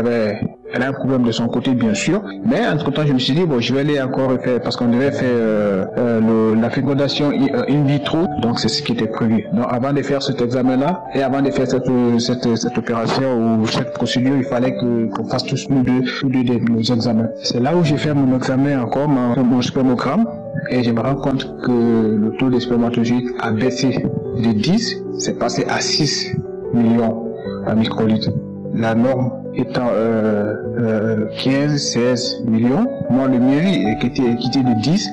elle a un problème de son côté, bien sûr. Mais entre-temps, je me suis dit, bon, je vais aller encore faire, parce qu'on devait faire la fécondation in vitro. Donc, c'est ce qui était prévu. Donc, avant de faire cet examen-là, et avant de faire cette opération ou cette procédure, il fallait qu'on fasse tous nous deux nos examens. C'est là où j'ai fait mon examen encore, mon spermogramme. Et je me rends compte que le taux de spermatozoïdes a baissé de 10, c'est passé à 6 millions par microlitre. La norme étant 15-16 millions, moi le mien qui était de 10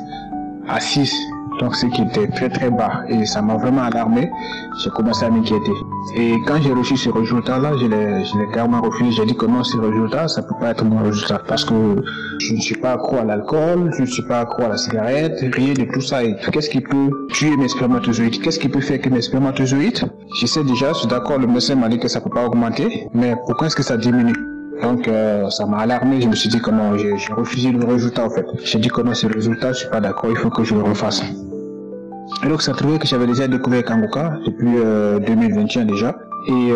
à 6, donc ce qui était très très bas, et ça m'a vraiment alarmé. J'ai commencé à m'inquiéter. Et quand j'ai reçu ce résultat-là, je l'ai clairement refusé. J'ai dit que non, ce résultat, ça peut pas être mon résultat, parce que je ne suis pas accro à l'alcool, je ne suis pas accro à la cigarette, rien de tout ça. Et qu'est-ce qui peut tuer mes spermatozoïdes? Qu'est-ce qui peut faire que mes spermatozoïdes, je sais déjà, je suis d'accord, le médecin m'a dit que ça peut pas augmenter, mais pourquoi est-ce que ça diminue? Donc ça m'a alarmé, je me suis dit que non, j'ai refusé le résultat en fait. J'ai dit que non, ce résultat, je suis pas d'accord, il faut que je le refasse. Et donc ça trouvait que j'avais déjà découvert Kanguka depuis 2021 déjà. Et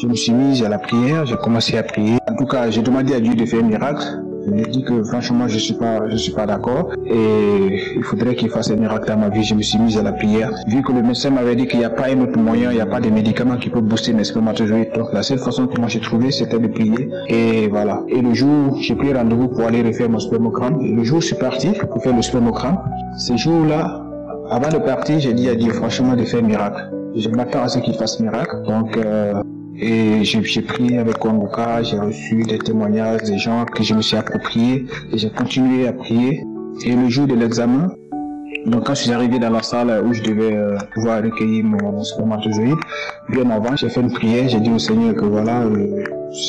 je me suis mis à la prière, j'ai commencé à prier. En tout cas, j'ai demandé à Dieu de faire un miracle. Je lui ai dit que franchement, je suis pas d'accord et il faudrait qu'il fasse un miracle dans ma vie. Je me suis mis à la prière. Vu que le médecin m'avait dit qu'il n'y a pas un autre moyen, il n'y a pas de médicaments qui peuvent booster mes spermatozoïdes. Donc la seule façon que moi j'ai trouvé, c'était de prier. Et voilà. Et le jour, j'ai pris rendez-vous pour aller refaire mon spermogramme. Et le jour, je suis parti pour faire le spermogramme. Ce jour-là, avant de partir, j'ai dit à Dieu franchement de faire un miracle. Je m'attends à ce qu'il fasse miracle. Donc et j'ai prié avec Kanguka, j'ai reçu des témoignages des gens que je me suis approprié et j'ai continué à prier. Et le jour de l'examen, donc quand je suis arrivé dans la salle où je devais pouvoir recueillir mon spermatozoïde, bien avant, j'ai fait une prière, j'ai dit au Seigneur que voilà,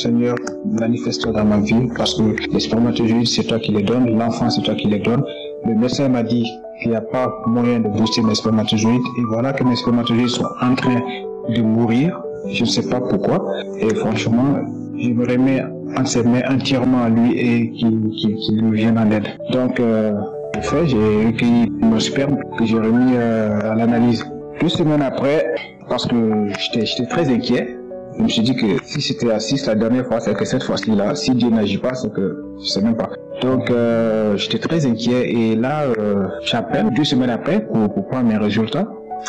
Seigneur, manifeste-toi dans ma vie parce que les spermatozoïdes, c'est toi qui les donnes, l'enfant, c'est toi qui les donnes. Le médecin m'a dit qu'il n'y a pas moyen de booster mes spermatozoïdes et voilà que mes spermatozoïdes sont en train de mourir. Je ne sais pas pourquoi. Et franchement, je me remets en ses mains entièrement à lui et qu'il lui vienne en aide. Donc, j'ai recueilli mon sperme que j'ai remis à l'analyse. 2 semaines après, parce que j'étais très inquiet, je me suis dit que si c'était à 6 la dernière fois, c'est que cette fois-ci là, si Dieu n'agit pas, c'est que je sais même pas. Donc j'étais très inquiet et là j'appelle 2 semaines après pour prendre mes résultats.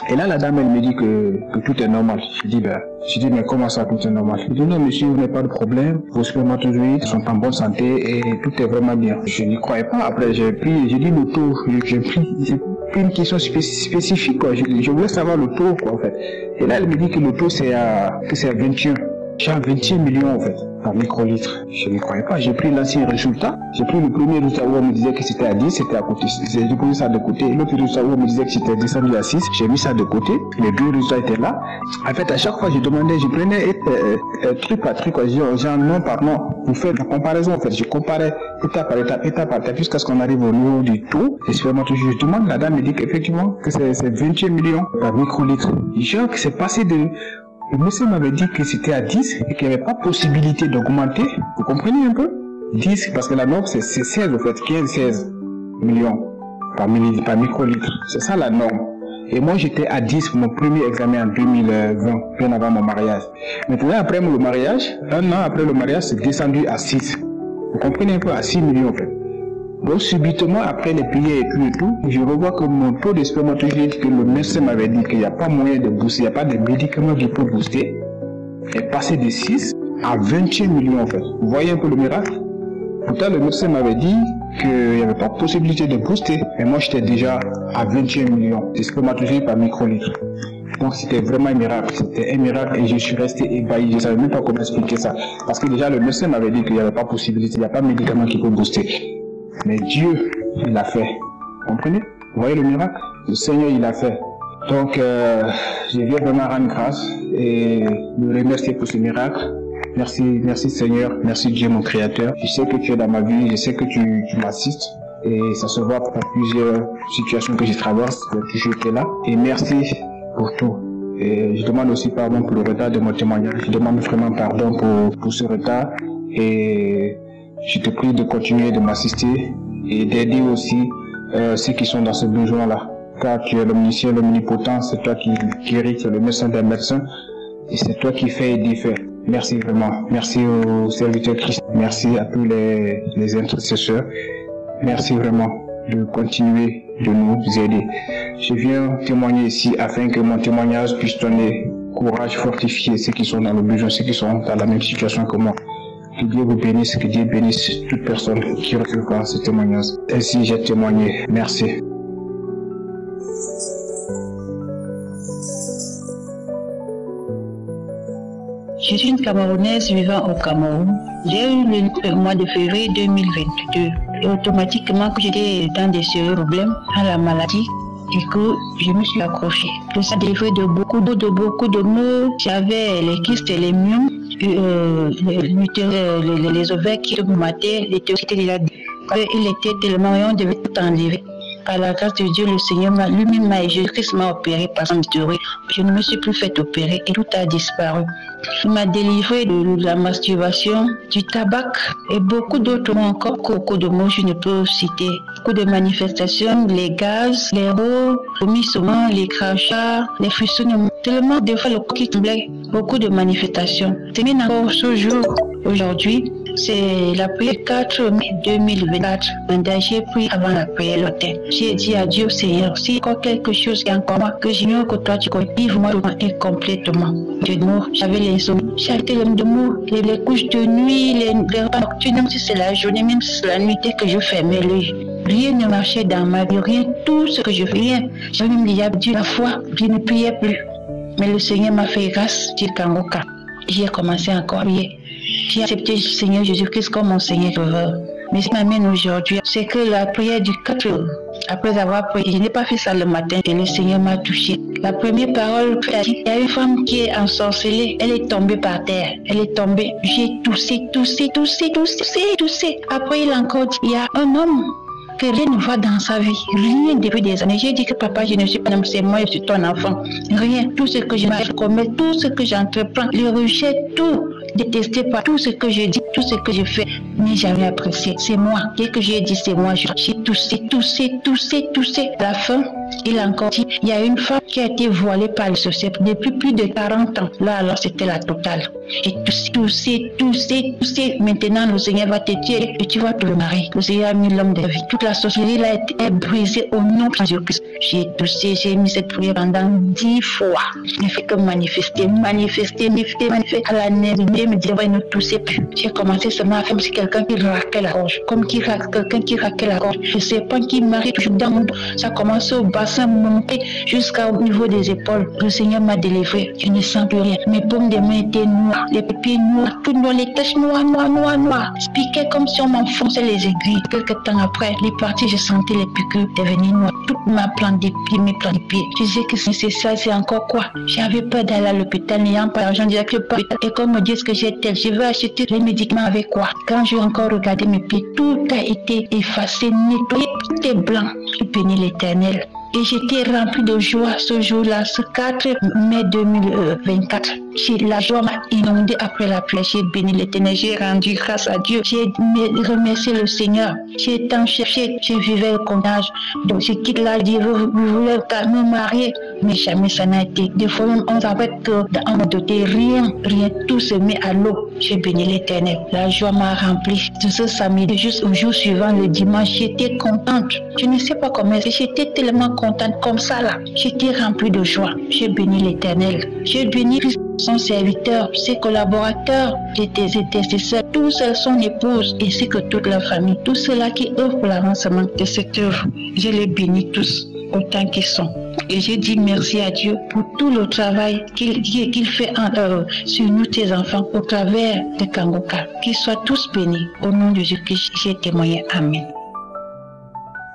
Et là la dame elle me dit que tout est normal. Je dis mais comment ça tout est normal? Elle dit non monsieur, vous n'avez pas de problème, vos spermatozoïdes sont en bonne santé et tout est vraiment bien. Je n'y croyais pas. Après j'ai dit le taux, j'ai pris une question spécifique quoi. Je voulais savoir le taux quoi en fait. Et là elle me dit que le taux c'est à 21. J'ai 21 millions en fait par microlitre. Je ne croyais pas. J'ai pris l'ancien résultat. J'ai pris le premier résultat où on me disait que c'était à 10, c'était à côté. J'ai pris ça de côté. L'autre résultat où on me disait que c'était descendu à 6, j'ai mis ça de côté. Les 2 résultats étaient là. En fait, à chaque fois, je prenais truc par truc, genre non par non. Vous faites la comparaison en fait. Je comparais étape par étape, jusqu'à ce qu'on arrive au niveau du taux. Et je demande, la dame me dit qu'effectivement, que c'est 28 millions par microlitre. Genre que c'est passé de... Le médecin m'avait dit que c'était à 10 et qu'il n'y avait pas possibilité d'augmenter. Vous comprenez un peu? 10, parce que la norme c'est 16 en fait, 15-16 millions par microlitre. C'est ça la norme. Et moi, j'étais à 10 pour mon premier examen en 2020, bien avant mon mariage. Maintenant, après le mariage, un an après le mariage, c'est descendu à 6. Vous comprenez un peu, à 6 millions en fait. Donc, subitement, après les prières et tout, je revois que mon taux de spermatozoïdes, que le médecin m'avait dit qu'il n'y a pas moyen de booster, il n'y a pas de médicaments qui peuvent booster, est passé de 6 à 21 millions en fait. Vous voyez un peu le miracle? Pourtant, le médecin m'avait dit qu'il n'y avait pas de possibilité de booster. Et moi, j'étais déjà à 21 millions de spermatozoïdes par microlitre. Donc, c'était vraiment un miracle. C'était un miracle et je suis resté ébahi. Je ne savais même pas comment expliquer ça. Parce que déjà, le médecin m'avait dit qu'il n'y avait pas de possibilité, il n'y a pas de médicament qui peut booster. Mais Dieu, il l'a fait. Vous comprenez? Vous voyez le miracle? Le Seigneur, il l'a fait. Donc, je viens vraiment rendre grâce et me remercier pour ce miracle. Merci, merci Seigneur, merci Dieu mon Créateur. Je sais que tu es dans ma vie, je sais que tu m'assistes et ça se voit par plusieurs situations que je traverse, tu as toujours été là. Et merci pour tout. Et je demande aussi pardon pour le retard de mon témoignage. Je demande vraiment pardon pour ce retard et je te prie de continuer de m'assister et d'aider aussi ceux qui sont dans ce besoin-là. Car tu es l'omniscient, l'omnipotent, c'est toi qui guéris, tu es le médecin des médecins et c'est toi qui fais et défais. Merci vraiment. Merci aux serviteurs Christ. Merci à tous les intercesseurs. Merci vraiment de continuer de nous aider. Je viens témoigner ici afin que mon témoignage puisse donner courage, fortifier ceux qui sont dans le besoin, ceux qui sont dans la même situation que moi. Que Dieu vous bénisse, que Dieu bénisse toute personne qui recevra ce témoignage. Ainsi j'ai témoigné. Merci. Je suis une Camerounaise vivant au Cameroun. J'ai eu le mois de février 2022 et automatiquement que j'étais dans des sérieux problèmes à la maladie et que je me suis accrochée. Je suis délivrée de beaucoup de maux. J'avais les kystes et les myomes, les ovaires qui me mataient, les théories déjà. Il était tellement on devait tout enlever. Par la grâce de Dieu, le Seigneur lui-même Jésus-Christ m'a opéré par son théorie. Je ne me suis plus fait opérer et tout a disparu. Il m'a délivré de la masturbation, du tabac et beaucoup d'autres mots encore. Beaucoup de mots je ne peux citer. Beaucoup de manifestations, les gaz, les rots, le missement, les crachats, les frissonnements. Tellement de fois le corps qui tremblait. Beaucoup de manifestations. C'est bien encore ce jour. Aujourd'hui, c'est la prière 4 mai 2024. J'ai prié avant la prière l'automne. J'ai dit à Dieu, Seigneur, si encore quelque chose qui est encore moi, que j'ignore que toi tu connais, livre-moi et complètement. J'avais l'insomnie, j'avais tellement de mots, les couches de nuit, les repas nocturnes, même si c'est la journée, même si c'est la nuit, dès que je fermais l'œil. Rien ne marchait dans ma vie, rien, tout ce que je fais, rien. J'avais même dit à Dieu la foi, je ne priais plus. Mais le Seigneur m'a fait grâce, dit Kangoka. J'ai commencé encore à prier. J'ai accepté le Seigneur Jésus-Christ comme mon Seigneur Sauveur. Mais ce qui m'amène aujourd'hui, c'est que la prière du 4 jours, après avoir prié, je n'ai pas fait ça le matin et le Seigneur m'a touché. La première parole, il y a une femme qui est ensorcelée, elle est tombée par terre, elle est tombée, j'ai toussé. Après il a encore dit, il y a un homme que rien ne va dans sa vie, rien depuis des années. J'ai dit que papa, je ne suis pas un homme, c'est moi, je suis ton enfant. Rien, tout ce que je commets, tout ce que j'entreprends, le rejet, tout. Détesté par tout ce que je dis, tout ce que je fais, mais j'avais apprécié. C'est moi. Dès que j'ai dit c'est moi, j'ai toussé. À la fin, il a encore dit, il y a une femme qui a été voilée par le sorcier depuis plus de 40 ans. Là, alors, c'était la totale. J'ai toussé. Maintenant, le Seigneur va te tuer et tu vas te marier. Le Seigneur a mis l'homme de la vie. Toute la sorcellerie a été brisée au nom de Jésus-Christ. J'ai toussé, j'ai mis cette prière pendant 10 fois. Je n'ai fait que manifester. À la neige, Dieu me dit, ne toussez plus. J'ai commencé seulement à faire comme si quelqu'un qui raquait la gorge. Comme quelqu'un qui raquait la gorge. Je ne sais pas qui m'arrête toujours dans mon dos. Ça commence au bassin, monter jusqu'au niveau des épaules. Le Seigneur m'a délivré. Je ne sens plus rien. Mes paumes des mains étaient noires. Les pieds noirs, tout noir, les taches noires. Je piquais comme si on m'enfonçait les aiguilles. Quelques temps après, les parties, je sentais les piqûres devenir noires. Toute ma plante des pieds, mes plantes des pieds. Je disais que c'est ça, c'est encore quoi? J'avais peur d'aller à l'hôpital, n'ayant pas d'argent, je disais que pas. Et comme me disent que j'ai tel, je vais acheter les médicaments avec quoi? Quand j'ai encore regardé mes pieds, tout a été effacé, nettoyé, tout est blanc. Je bénis l'Éternel. Et j'étais rempli de joie ce jour-là, ce 4 mai 2024. La joie m'a inondé après la pluie. J'ai béni l'Éternel, j'ai rendu grâce à Dieu. J'ai remercié le Seigneur. J'ai tant cherché, j'ai vécu le comptage. Donc je quitte là, je dis, vous voulez me marier. Mais jamais ça n'a été. Des fois, on savait que dans mon doté, rien, tout se met à l'eau. J'ai béni l'Éternel. La joie m'a rempli. De ce samedi, juste au jour suivant, le dimanche, j'étais contente. Je ne sais pas comment, j'étais tellement contente comme ça là. J'étais remplie de joie. J'ai béni l'Éternel. J'ai béni son serviteur, ses collaborateurs, ses intercesseurs, tous son épouse, ainsi que toute la famille, tous ceux-là qui œuvrent pour l'avancement de cette œuvre. Je les bénis tous, autant qu'ils sont. Et je dis merci à Dieu pour tout le travail qu'il fait sur nous, tes enfants, au travers de Kanguka. Qu'ils soient tous bénis. Au nom de Jésus-Christ, j'ai témoigné. Amen.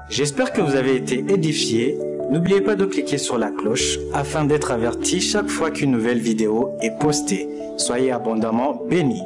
J'espère que vous avez été édifiés. N'oubliez pas de cliquer sur la cloche afin d'être averti chaque fois qu'une nouvelle vidéo est postée. Soyez abondamment bénis.